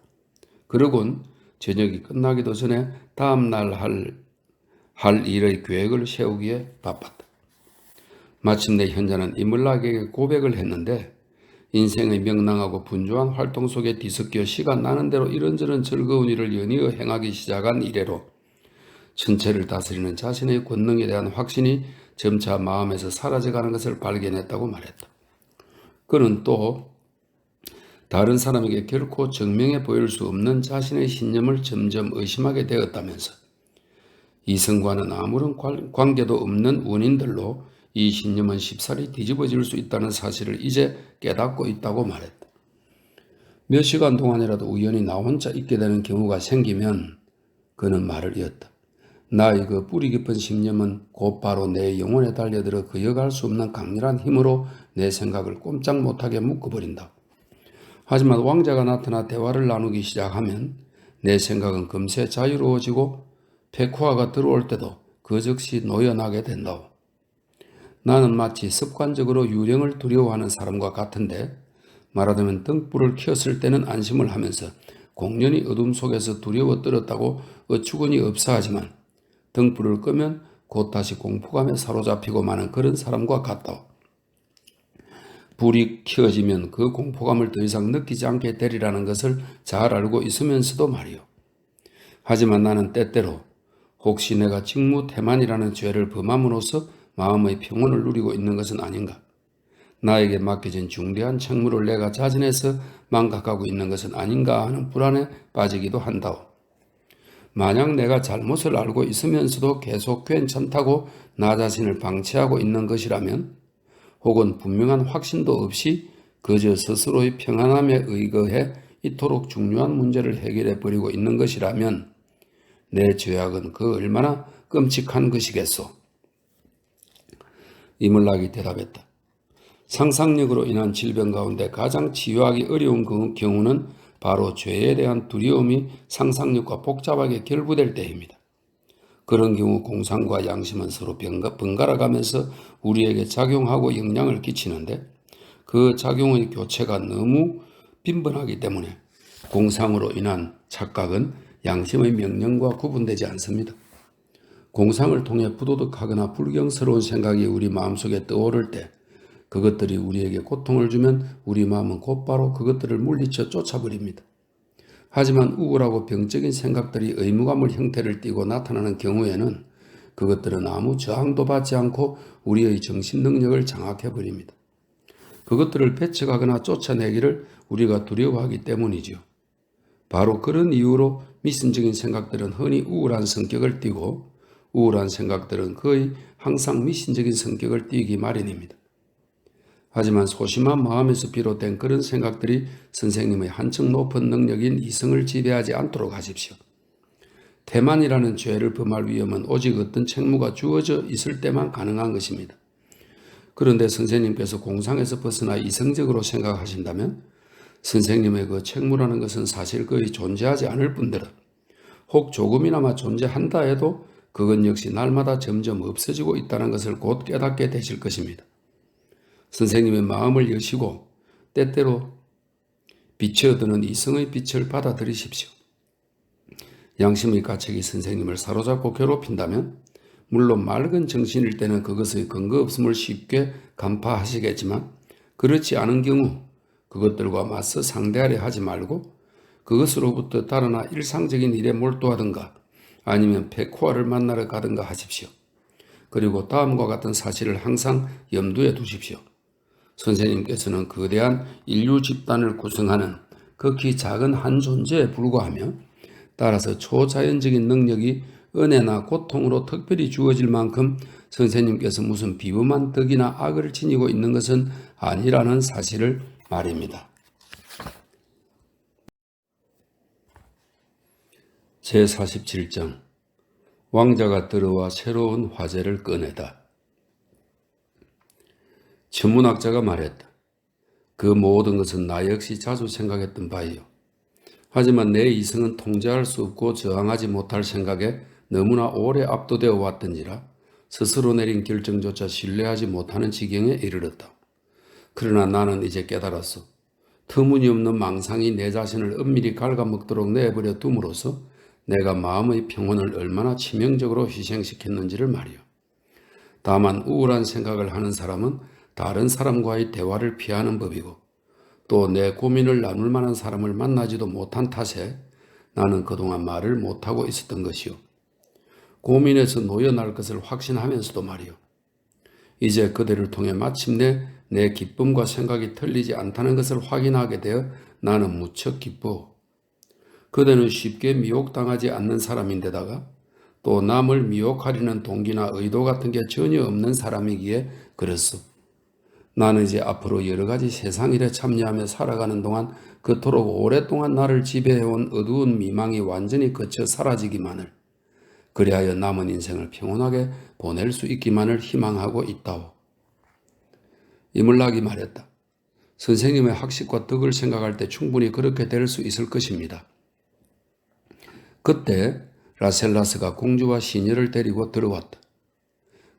그러곤 저녁이 끝나기도 전에 다음날 할 일의 계획을 세우기에 바빴다. 마침내 현자는 이물락에게 고백을 했는데 인생의 명랑하고 분주한 활동 속에 뒤섞여 시간 나는 대로 이런저런 즐거운 일을 연이어 행하기 시작한 이래로 천체를 다스리는 자신의 권능에 대한 확신이 점차 마음에서 사라져가는 것을 발견했다고 말했다. 그는 또 다른 사람에게 결코 증명해 보일 수 없는 자신의 신념을 점점 의심하게 되었다면서 이성과는 아무런 관계도 없는 원인들로 이 신념은 쉽사리 뒤집어질 수 있다는 사실을 이제 깨닫고 있다고 말했다. 몇 시간 동안이라도 우연히 나 혼자 있게 되는 경우가 생기면 그는 말을 이었다. 나의 그 뿌리 깊은 신념은 곧바로 내 영혼에 달려들어 그여갈 수 없는 강렬한 힘으로 내 생각을 꼼짝 못하게 묶어버린다. 하지만 왕자가 나타나 대화를 나누기 시작하면 내 생각은 금세 자유로워지고 페쿠아가 들어올 때도 그 즉시 노여나게 된다. 나는 마치 습관적으로 유령을 두려워하는 사람과 같은데 말하자면 등불을 켰을 때는 안심을 하면서 공연히 어둠 속에서 두려워 떨었다고 어처구니 없어 하지만 등불을 끄면 곧 다시 공포감에 사로잡히고 마는 그런 사람과 같다. 불이 켜지면 그 공포감을 더 이상 느끼지 않게 되리라는 것을 잘 알고 있으면서도 말이요. 하지만 나는 때때로 혹시 내가 직무태만이라는 죄를 범함으로써 마음의 평온을 누리고 있는 것은 아닌가? 나에게 맡겨진 중대한 책무를 내가 자진해서 망각하고 있는 것은 아닌가 하는 불안에 빠지기도 한다. 만약 내가 잘못을 알고 있으면서도 계속 괜찮다고 나 자신을 방치하고 있는 것이라면 혹은 분명한 확신도 없이 그저 스스로의 평안함에 의거해 이토록 중요한 문제를 해결해 버리고 있는 것이라면 내 죄악은 그 얼마나 끔찍한 것이겠소. 이물락이 대답했다. 상상력으로 인한 질병 가운데 가장 치유하기 어려운 경우는 바로 죄에 대한 두려움이 상상력과 복잡하게 결부될 때입니다. 그런 경우 공상과 양심은 서로 번갈아 가면서 우리에게 작용하고 영향을 끼치는데 그 작용의 교체가 너무 빈번하기 때문에 공상으로 인한 착각은 양심의 명령과 구분되지 않습니다. 공상을 통해 부도덕하거나 불경스러운 생각이 우리 마음속에 떠오를 때 그것들이 우리에게 고통을 주면 우리 마음은 곧바로 그것들을 물리쳐 쫓아버립니다. 하지만 우울하고 병적인 생각들이 의무감을 형태를 띠고 나타나는 경우에는 그것들은 아무 저항도 받지 않고 우리의 정신 능력을 장악해버립니다. 그것들을 배척하거나 쫓아내기를 우리가 두려워하기 때문이지요. 바로 그런 이유로 미신적인 생각들은 흔히 우울한 성격을 띠고 우울한 생각들은 거의 항상 미신적인 성격을 띠기 마련입니다. 하지만 소심한 마음에서 비롯된 그런 생각들이 선생님의 한층 높은 능력인 이성을 지배하지 않도록 하십시오. 태만이라는 죄를 범할 위험은 오직 어떤 책무가 주어져 있을 때만 가능한 것입니다. 그런데 선생님께서 공상에서 벗어나 이성적으로 생각하신다면 선생님의 그 책무라는 것은 사실 거의 존재하지 않을 뿐더러 혹 조금이나마 존재한다 해도 그건 역시 날마다 점점 없어지고 있다는 것을 곧 깨닫게 되실 것입니다. 선생님의 마음을 여시고 때때로 빛이 얻는 이성의 빛을 받아들이십시오. 양심의 가책이 선생님을 사로잡고 괴롭힌다면 물론 맑은 정신일 때는 그것의 근거 없음을 쉽게 간파하시겠지만 그렇지 않은 경우 그것들과 맞서 상대하려 하지 말고 그것으로부터 달아나 일상적인 일에 몰두하든가 아니면 백호아를 만나러 가든가 하십시오. 그리고 다음과 같은 사실을 항상 염두에 두십시오. 선생님께서는 거대한 인류 집단을 구성하는 극히 작은 한 존재에 불과하며 따라서 초자연적인 능력이 은혜나 고통으로 특별히 주어질 만큼 선생님께서 무슨 비범한 덕이나 악을 지니고 있는 것은 아니라는 사실을 말입니다. 제47장 왕자가 들어와 새로운 화제를 꺼내다. 천문학자가 말했다. 그 모든 것은 나 역시 자주 생각했던 바이요. 하지만 내 이성은 통제할 수 없고 저항하지 못할 생각에 너무나 오래 압도되어 왔던지라 스스로 내린 결정조차 신뢰하지 못하는 지경에 이르렀다. 그러나 나는 이제 깨달았어. 터무니없는 망상이 내 자신을 은밀히 갉아먹도록 내버려 둠으로써 내가 마음의 평온을 얼마나 치명적으로 희생시켰는지를 말이요. 다만 우울한 생각을 하는 사람은 다른 사람과의 대화를 피하는 법이고 또 내 고민을 나눌 만한 사람을 만나지도 못한 탓에 나는 그동안 말을 못하고 있었던 것이요. 고민에서 놓여날 것을 확신하면서도 말이요. 이제 그들을 통해 마침내 내 기쁨과 생각이 틀리지 않다는 것을 확인하게 되어 나는 무척 기뻐. 그대는 쉽게 미혹당하지 않는 사람인데다가 또 남을 미혹하려는 동기나 의도 같은 게 전혀 없는 사람이기에 그렇소. 나는 이제 앞으로 여러 가지 세상 일에 참여하며 살아가는 동안 그토록 오랫동안 나를 지배해온 어두운 미망이 완전히 그쳐 사라지기만을, 그리하여 남은 인생을 평온하게 보낼 수 있기만을 희망하고 있다오. 이물락이 말했다. 선생님의 학식과 덕을 생각할 때 충분히 그렇게 될 수 있을 것입니다. 그때 라셀라스가 공주와 시녀를 데리고 들어왔다.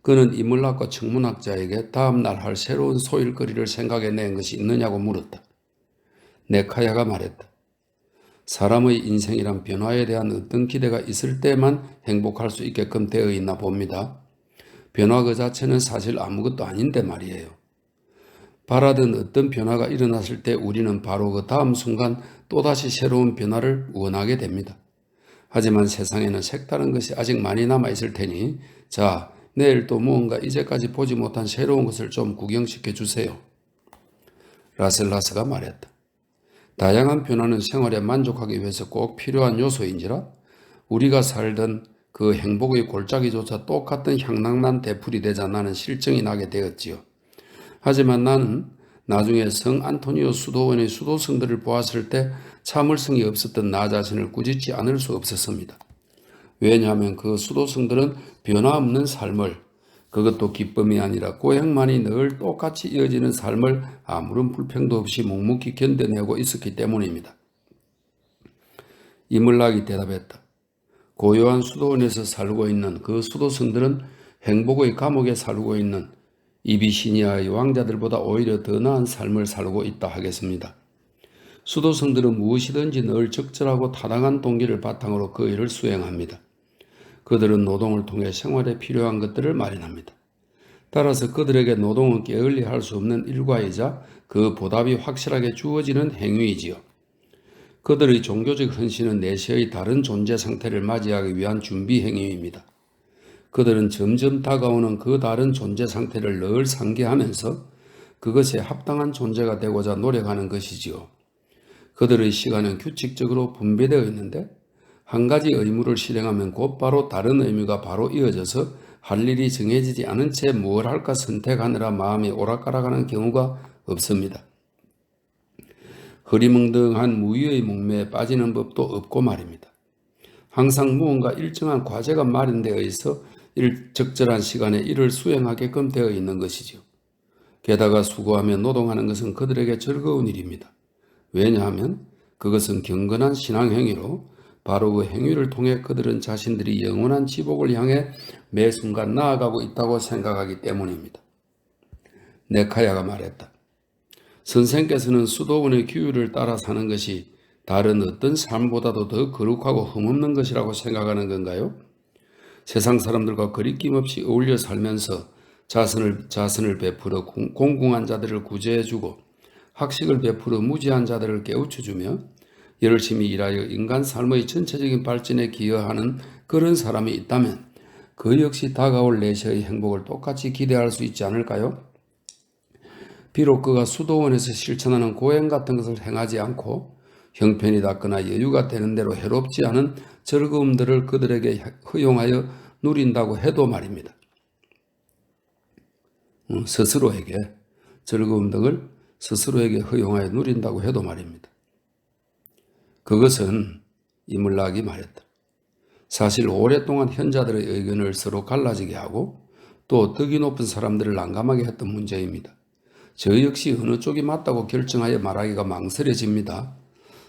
그는 이물락과 천문학자에게 다음날 할 새로운 소일거리를 생각해낸 것이 있느냐고 물었다. 네카야가 말했다. 사람의 인생이란 변화에 대한 어떤 기대가 있을 때만 행복할 수 있게끔 되어 있나 봅니다. 변화 그 자체는 사실 아무것도 아닌데 말이에요. 바라던 어떤 변화가 일어났을 때 우리는 바로 그 다음 순간 또다시 새로운 변화를 원하게 됩니다. 하지만 세상에는 색다른 것이 아직 많이 남아있을 테니 자, 내일 또 무언가 이제까지 보지 못한 새로운 것을 좀 구경시켜 주세요. 라셀라스가 말했다. 다양한 변화는 생활에 만족하기 위해서 꼭 필요한 요소인지라 우리가 살던 그 행복의 골짜기조차 똑같은 향락난 대풀이 되자 나는 실증이 나게 되었지요. 하지만 나는 나중에 성 안토니오 수도원의 수도승들을 보았을 때 참을성이 없었던 나 자신을 꾸짖지 않을 수 없었습니다. 왜냐하면 그 수도승들은 변화없는 삶을, 그것도 기쁨이 아니라 고행만이 늘 똑같이 이어지는 삶을 아무런 불평도 없이 묵묵히 견뎌내고 있었기 때문입니다. 이물락이 대답했다. 고요한 수도원에서 살고 있는 그 수도승들은 행복의 감옥에 살고 있는 이비시니아의 왕자들보다 오히려 더 나은 삶을 살고 있다 하겠습니다. 수도승들은 무엇이든지 늘 적절하고 타당한 동기를 바탕으로 그 일을 수행합니다. 그들은 노동을 통해 생활에 필요한 것들을 마련합니다. 따라서 그들에게 노동은 게을리할 수 없는 일과이자 그 보답이 확실하게 주어지는 행위이지요. 그들의 종교적 헌신은 내세의 다른 존재 상태를 맞이하기 위한 준비 행위입니다. 그들은 점점 다가오는 그 다른 존재 상태를 늘 상기하면서 그것에 합당한 존재가 되고자 노력하는 것이지요. 그들의 시간은 규칙적으로 분배되어 있는데 한 가지 의무를 실행하면 곧바로 다른 의무가 바로 이어져서 할 일이 정해지지 않은 채 무엇 할까 선택하느라 마음이 오락가락하는 경우가 없습니다. 흐리멍덩한 무의의 목매에 빠지는 법도 없고 말입니다. 항상 무언가 일정한 과제가 마련되어 있어 적절한 시간에 이를 수행하게끔 되어 있는 것이죠. 게다가 수고하며 노동하는 것은 그들에게 즐거운 일입니다. 왜냐하면 그것은 경건한 신앙행위로 바로 그 행위를 통해 그들은 자신들이 영원한 지복을 향해 매 순간 나아가고 있다고 생각하기 때문입니다. 네카야가 말했다. 선생께서는 수도원의 규율을 따라 사는 것이 다른 어떤 삶보다도 더 거룩하고 흠없는 것이라고 생각하는 건가요? 세상 사람들과 거리낌 없이 어울려 살면서 자선을 베풀어 공공한 자들을 구제해주고 학식을 베풀어 무지한 자들을 깨우쳐주며 열심히 일하여 인간 삶의 전체적인 발전에 기여하는 그런 사람이 있다면 그 역시 다가올 내세의 행복을 똑같이 기대할 수 있지 않을까요? 비록 그가 수도원에서 실천하는 고행 같은 것을 행하지 않고 형편이 닿거나 여유가 되는 대로 해롭지 않은 즐거움들을 그들에게 허용하여 누린다고 해도 말입니다. 스스로에게 즐거움 등을 스스로에게 허용하여 누린다고 해도 말입니다. 그것은 이물락이 말했다. 사실 오랫동안 현자들의 의견을 서로 갈라지게 하고 또 덕이 높은 사람들을 난감하게 했던 문제입니다. 저 역시 어느 쪽이 맞다고 결정하여 말하기가 망설여집니다.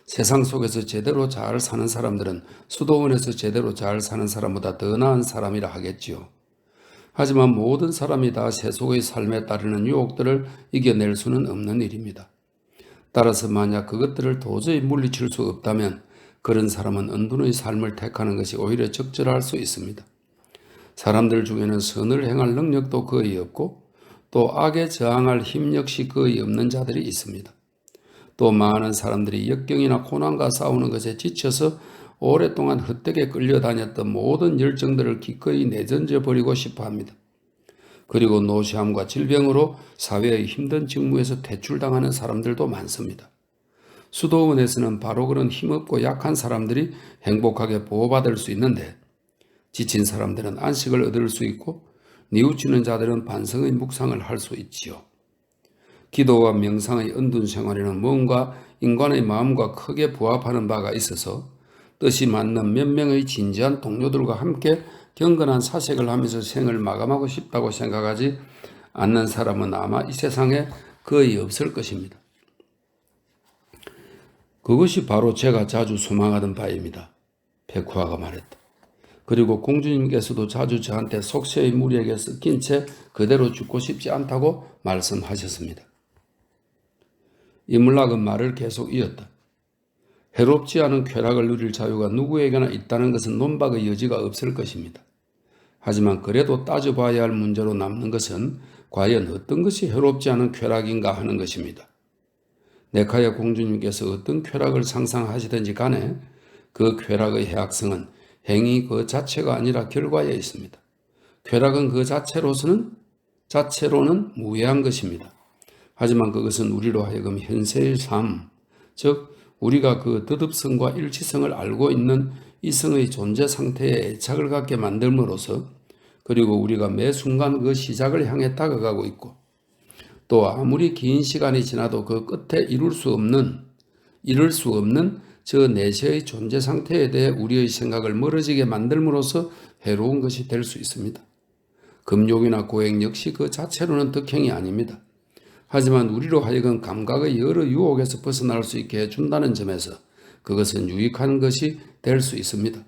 세상 속에서 제대로 잘 사는 사람들은 수도원에서 제대로 잘 사는 사람보다 더 나은 사람이라 하겠지요. 하지만 모든 사람이 다 세속의 삶에 따르는 유혹들을 이겨낼 수는 없는 일입니다. 따라서 만약 그것들을 도저히 물리칠 수 없다면 그런 사람은 은둔의 삶을 택하는 것이 오히려 적절할 수 있습니다. 사람들 중에는 선을 행할 능력도 거의 없고 또 악에 저항할 힘 역시 거의 없는 자들이 있습니다. 또 많은 사람들이 역경이나 고난과 싸우는 것에 지쳐서 오랫동안 헛되게 끌려다녔던 모든 열정들을 기꺼이 내던져 버리고 싶어 합니다. 그리고 노시함과 질병으로 사회의 힘든 직무에서 퇴출당하는 사람들도 많습니다. 수도원에서는 바로 그런 힘없고 약한 사람들이 행복하게 보호받을 수 있는데 지친 사람들은 안식을 얻을 수 있고 뉘우치는 자들은 반성의 묵상을 할 수 있지요. 기도와 명상의 은둔 생활에는 뭔가 인간의 마음과 크게 부합하는 바가 있어서 뜻이 맞는 몇 명의 진지한 동료들과 함께 경건한 사색을 하면서 생을 마감하고 싶다고 생각하지 않는 사람은 아마 이 세상에 거의 없을 것입니다. 그것이 바로 제가 자주 소망하던 바입니다. 백후아가 말했다. 그리고 공주님께서도 자주 저한테 속세의 무리에게 섞인 채 그대로 죽고 싶지 않다고 말씀하셨습니다. 이물락은 말을 계속 이었다. 해롭지 않은 쾌락을 누릴 자유가 누구에게나 있다는 것은 논박의 여지가 없을 것입니다. 하지만 그래도 따져봐야 할 문제로 남는 것은 과연 어떤 것이 해롭지 않은 쾌락인가 하는 것입니다. 네카야 공주님께서 어떤 쾌락을 상상하시든지 간에 그 쾌락의 해악성은 행위 그 자체가 아니라 결과에 있습니다. 쾌락은 그 자체로는 무해한 것입니다. 하지만 그것은 우리로 하여금 현세의 삶, 즉 우리가 그 득습성과 일치성을 알고 있는 이성의 존재 상태에 애착을 갖게 만들므로써 그리고 우리가 매 순간 그 시작을 향해 다가가고 있고 또 아무리 긴 시간이 지나도 그 끝에 이룰 수 없는 저 내세의 존재 상태에 대해 우리의 생각을 멀어지게 만들므로써 해로운 것이 될 수 있습니다. 금욕이나 고행 역시 그 자체로는 덕행이 아닙니다. 하지만 우리로 하여금 감각의 여러 유혹에서 벗어날 수 있게 해준다는 점에서 그것은 유익한 것이 될 수 있습니다.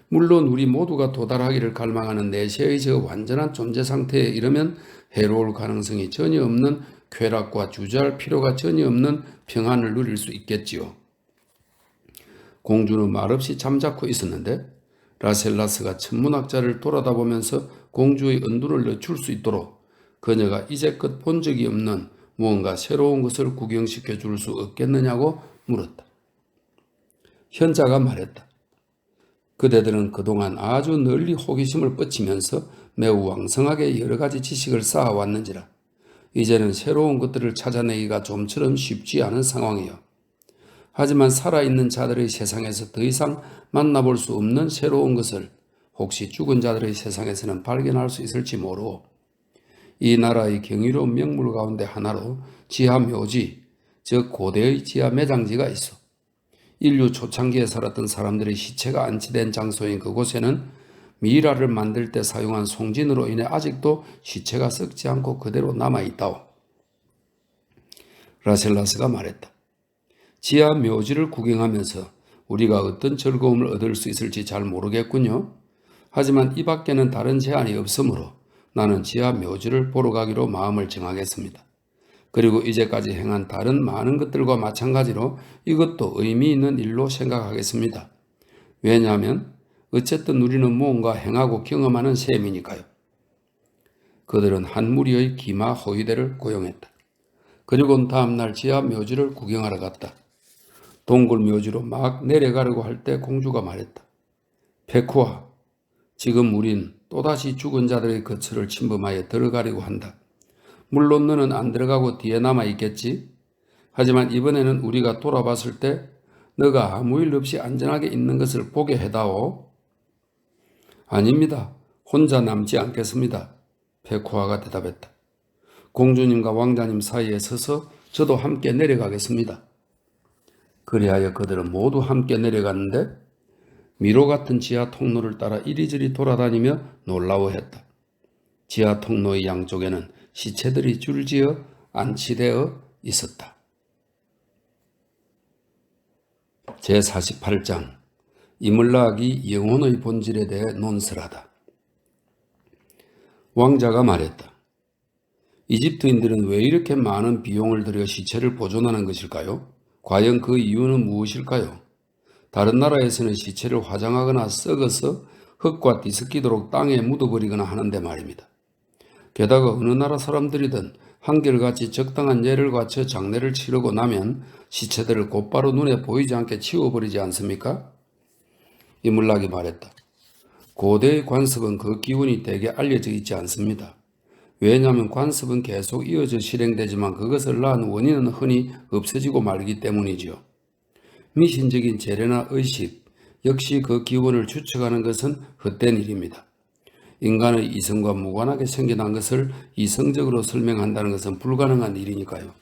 물론 우리 모두가 도달하기를 갈망하는 내세의 저 완전한 존재 상태에 이르면 해로울 가능성이 전혀 없는 쾌락과 주저할 필요가 전혀 없는 평안을 누릴 수 있겠지요. 공주는 말없이 잠자코 있었는데 라셀라스가 천문학자를 돌아다보면서 공주의 은둔을 늦출 수 있도록 그녀가 이제껏 본 적이 없는 무언가 새로운 것을 구경시켜 줄 수 없겠느냐고 물었다. 현자가 말했다. 그대들은 그동안 아주 널리 호기심을 뻗치면서 매우 왕성하게 여러 가지 지식을 쌓아왔는지라 이제는 새로운 것들을 찾아내기가 좀처럼 쉽지 않은 상황이요. 하지만 살아있는 자들의 세상에서 더 이상 만나볼 수 없는 새로운 것을 혹시 죽은 자들의 세상에서는 발견할 수 있을지 모르고 이 나라의 경이로운 명물 가운데 하나로 지하 묘지, 즉 고대의 지하 매장지가 있어 인류 초창기에 살았던 사람들의 시체가 안치된 장소인 그곳에는 미이라를 만들 때 사용한 송진으로 인해 아직도 시체가 썩지 않고 그대로 남아있다오. 라셀라스가 말했다. 지하 묘지를 구경하면서 우리가 어떤 즐거움을 얻을 수 있을지 잘 모르겠군요. 하지만 이 밖에는 다른 제한이 없으므로 나는 지하 묘지를 보러 가기로 마음을 정하겠습니다. 그리고 이제까지 행한 다른 많은 것들과 마찬가지로 이것도 의미 있는 일로 생각하겠습니다. 왜냐하면 어쨌든 우리는 무언가 행하고 경험하는 셈이니까요. 그들은 한 무리의 기마 호위대를 고용했다. 그리고 다음날 지하 묘지를 구경하러 갔다. 동굴 묘지로 막 내려가려고 할 때 공주가 말했다. 페쿠아, 지금 우린 또다시 죽은 자들의 거처를 침범하여 들어가려고 한다. 물론 너는 안 들어가고 뒤에 남아있겠지? 하지만 이번에는 우리가 돌아봤을 때 너가 아무 일 없이 안전하게 있는 것을 보게 해다오. 아닙니다. 혼자 남지 않겠습니다. 페쿠아가 대답했다. 공주님과 왕자님 사이에 서서 저도 함께 내려가겠습니다. 그리하여 그들은 모두 함께 내려갔는데 미로 같은 지하 통로를 따라 이리저리 돌아다니며 놀라워했다. 지하 통로의 양쪽에는 시체들이 줄지어 안치되어 있었다. 제48장 이물락이 영혼의 본질에 대해 논설하다. 왕자가 말했다. 이집트인들은 왜 이렇게 많은 비용을 들여 시체를 보존하는 것일까요? 과연 그 이유는 무엇일까요? 다른 나라에서는 시체를 화장하거나 썩어서 흙과 뒤섞이도록 땅에 묻어버리거나 하는데 말입니다. 게다가 어느 나라 사람들이든 한결같이 적당한 예를 갖춰 장례를 치르고 나면 시체들을 곧바로 눈에 보이지 않게 치워버리지 않습니까? 이물락이 말했다. 고대의 관습은 그 기운이 대개 알려져 있지 않습니다. 왜냐하면 관습은 계속 이어져 실행되지만 그것을 낳은 원인은 흔히 없어지고 말기 때문이지요. 미신적인 재래나 의식, 역시 그 기원을 추측하는 것은 헛된 일입니다. 인간의 이성과 무관하게 생겨난 것을 이성적으로 설명한다는 것은 불가능한 일이니까요.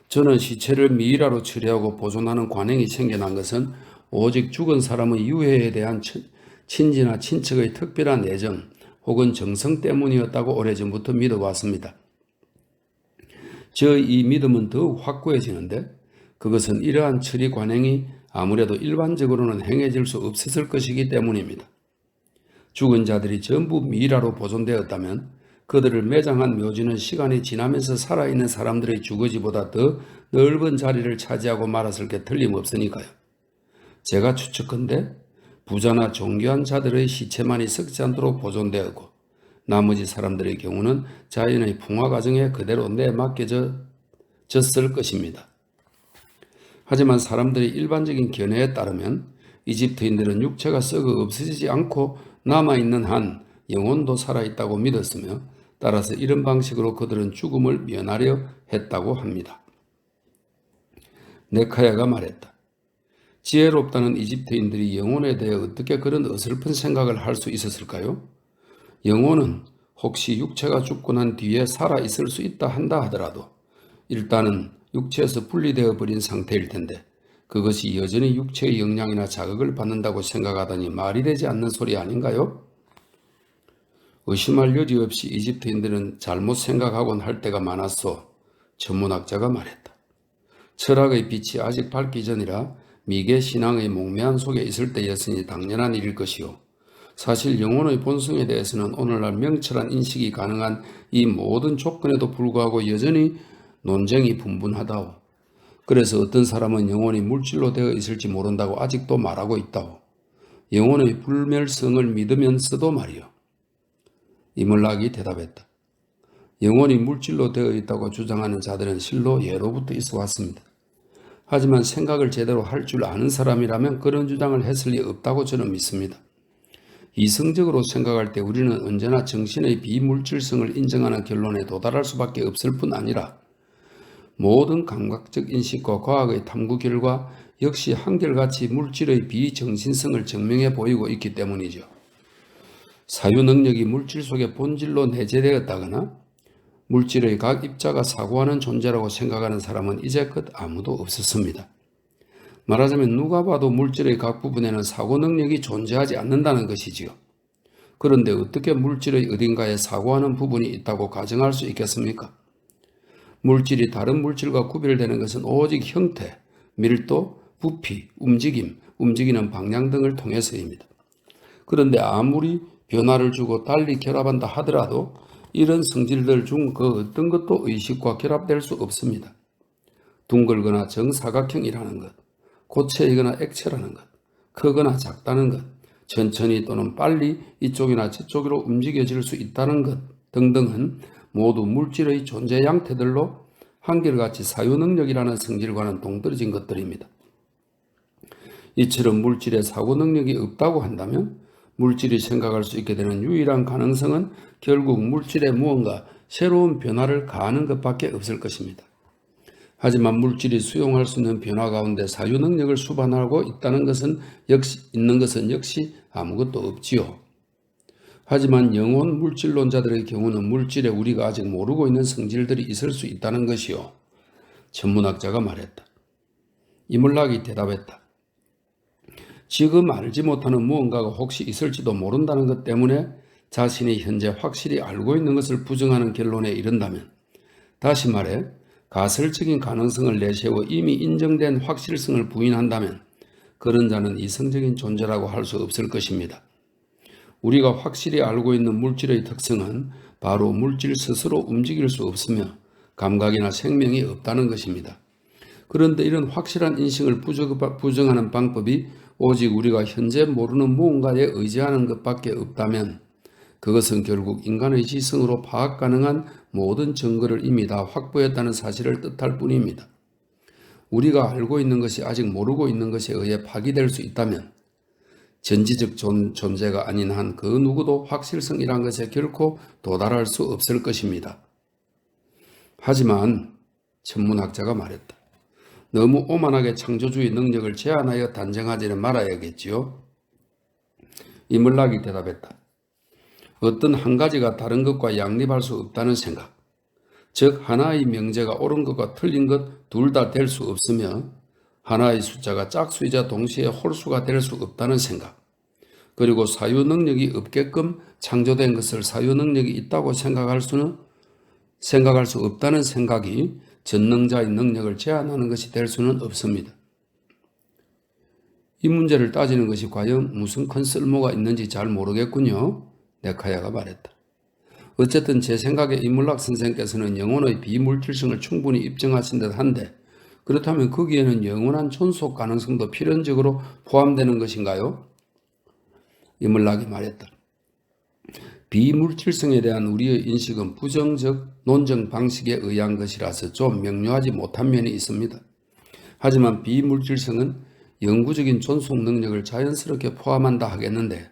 저는 시체를 미이라로 처리하고 보존하는 관행이 생겨난 것은 오직 죽은 사람의 유해에 대한 친지나 친척의 특별한 애정 혹은 정성 때문이었다고 오래전부터 믿어왔습니다. 저의 이 믿음은 더욱 확고해지는데 그것은 이러한 처리 관행이 아무래도 일반적으로는 행해질 수 없었을 것이기 때문입니다. 죽은 자들이 전부 미이라로 보존되었다면 그들을 매장한 묘지는 시간이 지나면서 살아있는 사람들의 주거지보다 더 넓은 자리를 차지하고 말았을 게 틀림없으니까요. 제가 추측컨대 부자나 존귀한 자들의 시체만이 썩지 않도록 보존되었고 나머지 사람들의 경우는 자연의 풍화 과정에 그대로 내맡겨졌을 것입니다. 하지만 사람들의 일반적인 견해에 따르면 이집트인들은 육체가 썩어 없어지지 않고 남아있는 한 영혼도 살아있다고 믿었으며 따라서 이런 방식으로 그들은 죽음을 면하려 했다고 합니다. 네카야가 말했다. 지혜롭다는 이집트인들이 영혼에 대해 어떻게 그런 어설픈 생각을 할 수 있었을까요? 영혼은 혹시 육체가 죽고 난 뒤에 살아있을 수 있다 한다 하더라도 일단은 육체에서 분리되어 버린 상태일 텐데 그것이 여전히 육체의 영향이나 자극을 받는다고 생각하다니 말이 되지 않는 소리 아닌가요? 의심할 여지 없이 이집트인들은 잘못 생각하곤 할 때가 많았소. 천문학자가 말했다. 철학의 빛이 아직 밝기 전이라 미개 신앙의 몽매한 속에 있을 때였으니 당연한 일일 것이요. 사실 영혼의 본성에 대해서는 오늘날 명철한 인식이 가능한 이 모든 조건에도 불구하고 여전히 논쟁이 분분하다오. 그래서 어떤 사람은 영혼이 물질로 되어 있을지 모른다고 아직도 말하고 있다오. 영혼의 불멸성을 믿으면서도 말이요. 이물락이 대답했다. 영혼이 물질로 되어 있다고 주장하는 자들은 실로 예로부터 있어 왔습니다. 하지만 생각을 제대로 할 줄 아는 사람이라면 그런 주장을 했을 리 없다고 저는 믿습니다. 이성적으로 생각할 때 우리는 언제나 정신의 비물질성을 인정하는 결론에 도달할 수밖에 없을 뿐 아니라 모든 감각적 인식과 과학의 탐구 결과 역시 한결같이 물질의 비정신성을 증명해 보이고 있기 때문이죠. 사유 능력이 물질 속의 본질로 내재되었다거나 물질의 각 입자가 사고하는 존재라고 생각하는 사람은 이제껏 아무도 없었습니다. 말하자면 누가 봐도 물질의 각 부분에는 사고 능력이 존재하지 않는다는 것이지요. 그런데 어떻게 물질의 어딘가에 사고하는 부분이 있다고 가정할 수 있겠습니까? 물질이 다른 물질과 구별되는 것은 오직 형태, 밀도, 부피, 움직임, 움직이는 방향 등을 통해서입니다. 그런데 아무리 변화를 주고 달리 결합한다 하더라도 이런 성질들 중 그 어떤 것도 의식과 결합될 수 없습니다. 둥글거나 정사각형이라는 것, 고체이거나 액체라는 것, 크거나 작다는 것, 천천히 또는 빨리 이쪽이나 저쪽으로 움직여질 수 있다는 것 등등은 모두 물질의 존재 양태들로 한결같이 사유능력이라는 성질과는 동떨어진 것들입니다. 이처럼 물질의 사고 능력이 없다고 한다면 물질이 생각할 수 있게 되는 유일한 가능성은 결국 물질에 무언가 새로운 변화를 가하는 것밖에 없을 것입니다. 하지만 물질이 수용할 수 있는 변화 가운데 사유 능력을 수반하고 있는 것은 역시 아무것도 없지요. 하지만 영혼 물질론자들의 경우는 물질에 우리가 아직 모르고 있는 성질들이 있을 수 있다는 것이요. 천문학자가 말했다. 이물락이 대답했다. 지금 알지 못하는 무언가가 혹시 있을지도 모른다는 것 때문에 자신이 현재 확실히 알고 있는 것을 부정하는 결론에 이른다면, 다시 말해 가설적인 가능성을 내세워 이미 인정된 확실성을 부인한다면 그런 자는 이성적인 존재라고 할 수 없을 것입니다. 우리가 확실히 알고 있는 물질의 특성은 바로 물질 스스로 움직일 수 없으며 감각이나 생명이 없다는 것입니다. 그런데 이런 확실한 인식을 부정하는 방법이 오직 우리가 현재 모르는 무언가에 의지하는 것밖에 없다면 그것은 결국 인간의 지성으로 파악 가능한 모든 증거를 이미 다 확보했다는 사실을 뜻할 뿐입니다. 우리가 알고 있는 것이 아직 모르고 있는 것에 의해 파기될 수 있다면 전지적 존재가 아닌 한 그 누구도 확실성이란 것에 결코 도달할 수 없을 것입니다. 하지만 천문학자가 말했다. 너무 오만하게 창조주의 능력을 제한하여 단정하지는 말아야겠지요. 이물락이 대답했다. 어떤 한 가지가 다른 것과 양립할 수 없다는 생각, 즉 하나의 명제가 옳은 것과 틀린 것 둘 다 될 수 없으며 하나의 숫자가 짝수이자 동시에 홀수가 될 수 없다는 생각, 그리고 사유 능력이 없게끔 창조된 것을 사유 능력이 있다고 생각할 수 없다는 생각이 전능자의 능력을 제한하는 것이 될 수는 없습니다. 이 문제를 따지는 것이 과연 무슨 큰 쓸모가 있는지 잘 모르겠군요. 네카야가 말했다. 어쨌든 제 생각에 이물락 선생께서는 영혼의 비물질성을 충분히 입증하신 듯한데 그렇다면 거기에는 영원한 존속 가능성도 필연적으로 포함되는 것인가요? 이물락이 말했다. 비물질성에 대한 우리의 인식은 부정적 논증 방식에 의한 것이라서 좀 명료하지 못한 면이 있습니다. 하지만 비물질성은 영구적인 존속 능력을 자연스럽게 포함한다 하겠는데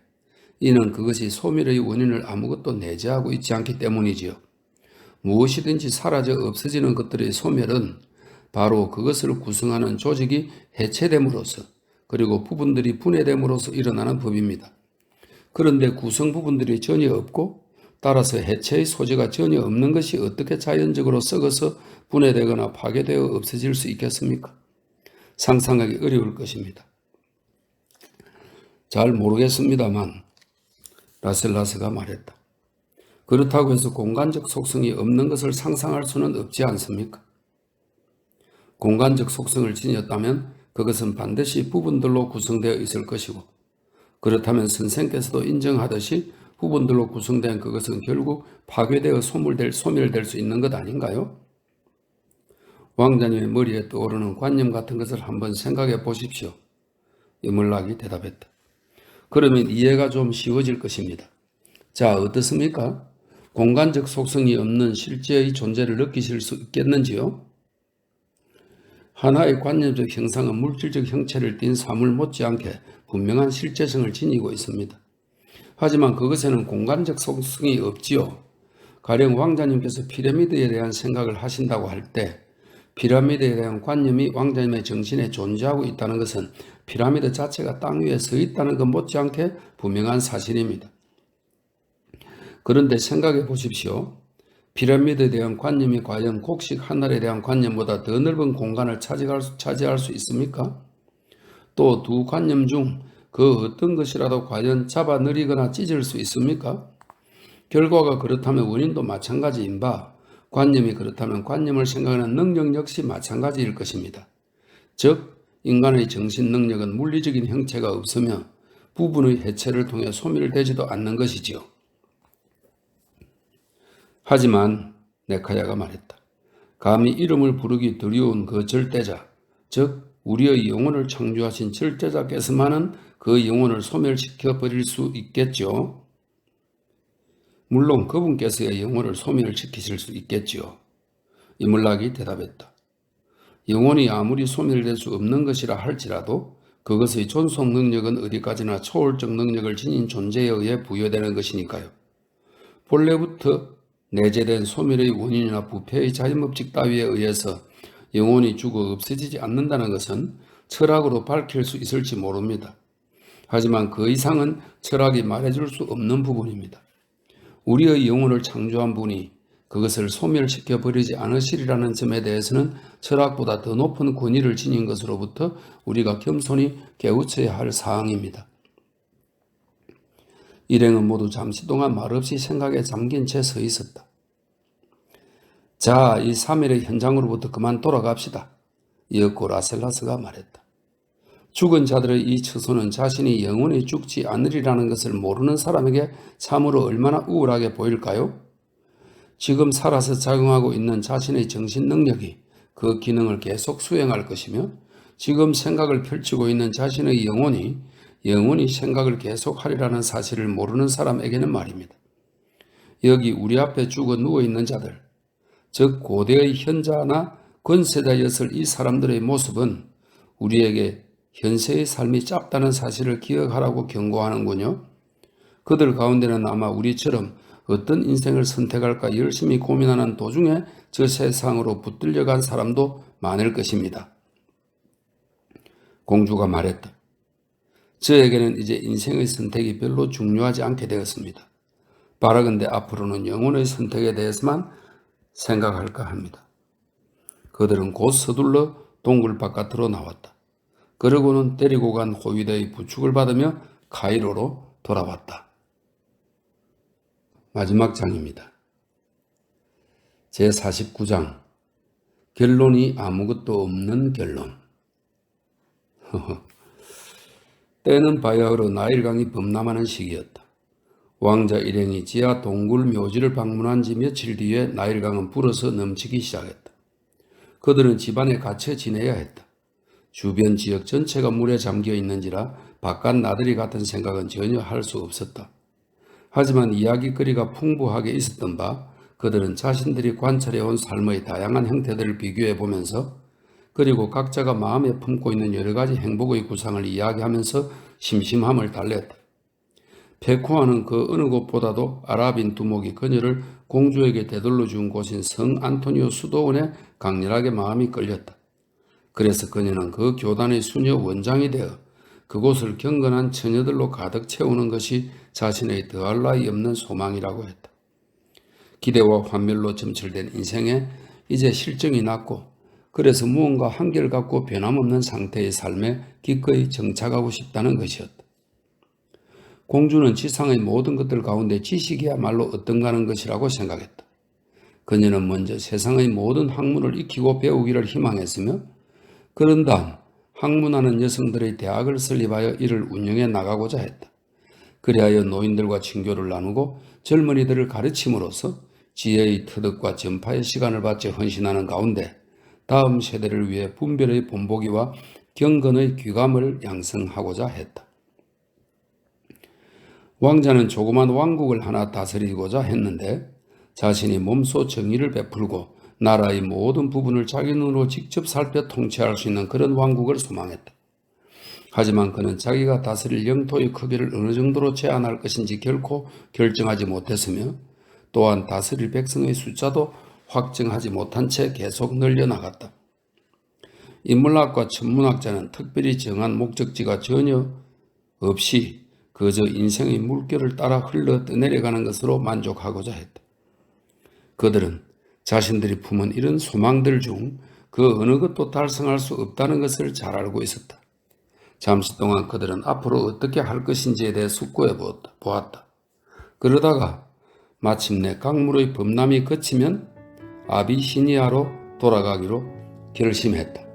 이는 그것이 소멸의 원인을 아무것도 내재하고 있지 않기 때문이지요. 무엇이든지 사라져 없어지는 것들의 소멸은 바로 그것을 구성하는 조직이 해체됨으로써 그리고 부분들이 분해됨으로써 일어나는 법입니다. 그런데 구성 부분들이 전혀 없고 따라서 해체의 소지가 전혀 없는 것이 어떻게 자연적으로 썩어서 분해되거나 파괴되어 없어질 수 있겠습니까? 상상하기 어려울 것입니다. 잘 모르겠습니다만 라셀라스가 말했다. 그렇다고 해서 공간적 속성이 없는 것을 상상할 수는 없지 않습니까? 공간적 속성을 지녔다면 그것은 반드시 부분들로 구성되어 있을 것이고 그렇다면 선생께서도 인정하듯이 부분들로 구성된 그것은 결국 파괴되어 소멸될 수 있는 것 아닌가요? 왕자님의 머리에 떠오르는 관념 같은 것을 한번 생각해 보십시오. 이물락이 대답했다. 그러면 이해가 좀 쉬워질 것입니다. 자, 어떻습니까? 공간적 속성이 없는 실제의 존재를 느끼실 수 있겠는지요? 하나의 관념적 형상은 물질적 형체를 띤 사물 못지않게 분명한 실제성을 지니고 있습니다. 하지만 그것에는 공간적 속성이 없지요. 가령 왕자님께서 피라미드에 대한 생각을 하신다고 할 때 피라미드에 대한 관념이 왕자님의 정신에 존재하고 있다는 것은 피라미드 자체가 땅 위에 서 있다는 것 못지않게 분명한 사실입니다. 그런데 생각해 보십시오. 피라미드에 대한 관념이 과연 곡식 하늘에 대한 관념보다 더 넓은 공간을 차지할 수 있습니까? 또 두 관념 중 그 어떤 것이라도 과연 잡아내리거나 찢을 수 있습니까? 결과가 그렇다면 원인도 마찬가지인 바 관념이 그렇다면 관념을 생각하는 능력 역시 마찬가지일 것입니다. 즉 인간의 정신 능력은 물리적인 형체가 없으며 부분의 해체를 통해 소멸되지도 않는 것이지요. 하지만 네카야가 말했다. 감히 이름을 부르기 두려운 그 절대자, 즉 우리의 영혼을 창조하신 절대자께서만은 그 영혼을 소멸시켜 버릴 수 있겠죠. 물론 그분께서의 영혼을 소멸시키실 수 있겠지요. 이물락이 대답했다. 영혼이 아무리 소멸될 수 없는 것이라 할지라도 그것의 존속 능력은 어디까지나 초월적 능력을 지닌 존재에 의해 부여되는 것이니까요. 본래부터 내재된 소멸의 원인이나 부패의 자연법칙 따위에 의해서 영혼이 죽어 없어지지 않는다는 것은 철학으로 밝힐 수 있을지 모릅니다. 하지만 그 이상은 철학이 말해줄 수 없는 부분입니다. 우리의 영혼을 창조한 분이 그것을 소멸시켜 버리지 않으시리라는 점에 대해서는 철학보다 더 높은 권위를 지닌 것으로부터 우리가 겸손히 깨우쳐야 할 사항입니다. 일행은 모두 잠시 동안 말없이 생각에 잠긴 채 서 있었다. 자, 이 3일의 현장으로부터 그만 돌아갑시다. 이었고 라셀라스가 말했다. 죽은 자들의 이 처소는 자신이 영원히 죽지 않으리라는 것을 모르는 사람에게 참으로 얼마나 우울하게 보일까요? 지금 살아서 작용하고 있는 자신의 정신 능력이 그 기능을 계속 수행할 것이며 지금 생각을 펼치고 있는 자신의 영혼이 생각을 계속하리라는 사실을 모르는 사람에게는 말입니다. 여기 우리 앞에 죽어 누워있는 자들, 즉 고대의 현자나 권세자였을 이 사람들의 모습은 우리에게 현세의 삶이 짧다는 사실을 기억하라고 경고하는군요. 그들 가운데는 아마 우리처럼 어떤 인생을 선택할까 열심히 고민하는 도중에 저 세상으로 붙들려간 사람도 많을 것입니다. 공주가 말했다. 저에게는 이제 인생의 선택이 별로 중요하지 않게 되었습니다. 바라건대 앞으로는 영혼의 선택에 대해서만 생각할까 합니다. 그들은 곧 서둘러 동굴 바깥으로 나왔다. 그러고는 데리고 간 호위대의 부축을 받으며 카이로로 돌아왔다. 마지막 장입니다. 제49장 결론이 아무것도 없는 결론. 때는 바야흐로 나일강이 범람하는 시기였다. 왕자 일행이 지하 동굴 묘지를 방문한 지 며칠 뒤에 나일강은 불어서 넘치기 시작했다. 그들은 집안에 갇혀 지내야 했다. 주변 지역 전체가 물에 잠겨 있는지라 바깥 나들이 같은 생각은 전혀 할 수 없었다. 하지만 이야기거리가 풍부하게 있었던 바 그들은 자신들이 관찰해온 삶의 다양한 형태들을 비교해 보면서 그리고 각자가 마음에 품고 있는 여러 가지 행복의 구상을 이야기하면서 심심함을 달랬다. 페쿠아는 그 어느 곳보다도 아랍인 두목이 그녀를 공주에게 되돌려 준 곳인 성 안토니오 수도원에 강렬하게 마음이 끌렸다. 그래서 그녀는 그 교단의 수녀 원장이 되어 그곳을 경건한 처녀들로 가득 채우는 것이 자신의 더할 나위 없는 소망이라고 했다. 기대와 환멸로 점철된 인생에 이제 실정이 났고 그래서 무언가 한결같고 변함없는 상태의 삶에 기꺼이 정착하고 싶다는 것이었다. 공주는 지상의 모든 것들 가운데 지식이야말로 어떤가 하는 것이라고 생각했다. 그녀는 먼저 세상의 모든 학문을 익히고 배우기를 희망했으며 그런 다음 학문하는 여성들의 대학을 설립하여 이를 운영해 나가고자 했다. 그리하여 노인들과 친교를 나누고 젊은이들을 가르침으로써 지혜의 터득과 전파의 시간을 바쳐 헌신하는 가운데 다음 세대를 위해 분별의 본보기와 경건의 귀감을 양성하고자 했다. 왕자는 조그만 왕국을 하나 다스리고자 했는데 자신이 몸소 정의를 베풀고 나라의 모든 부분을 자기 눈으로 직접 살펴 통치할 수 있는 그런 왕국을 소망했다. 하지만 그는 자기가 다스릴 영토의 크기를 어느 정도로 제한할 것인지 결코 결정하지 못했으며 또한 다스릴 백성의 숫자도 확정하지 못한 채 계속 늘려나갔다. 인문학과 천문학자는 특별히 정한 목적지가 전혀 없이 그저 인생의 물결을 따라 흘러 떠내려가는 것으로 만족하고자 했다. 그들은 자신들이 품은 이런 소망들 중 그 어느 것도 달성할 수 없다는 것을 잘 알고 있었다. 잠시 동안 그들은 앞으로 어떻게 할 것인지에 대해 숙고해 보았다. 그러다가 마침내 강물의 범람이 그치면 아비시니아로 돌아가기로 결심했다.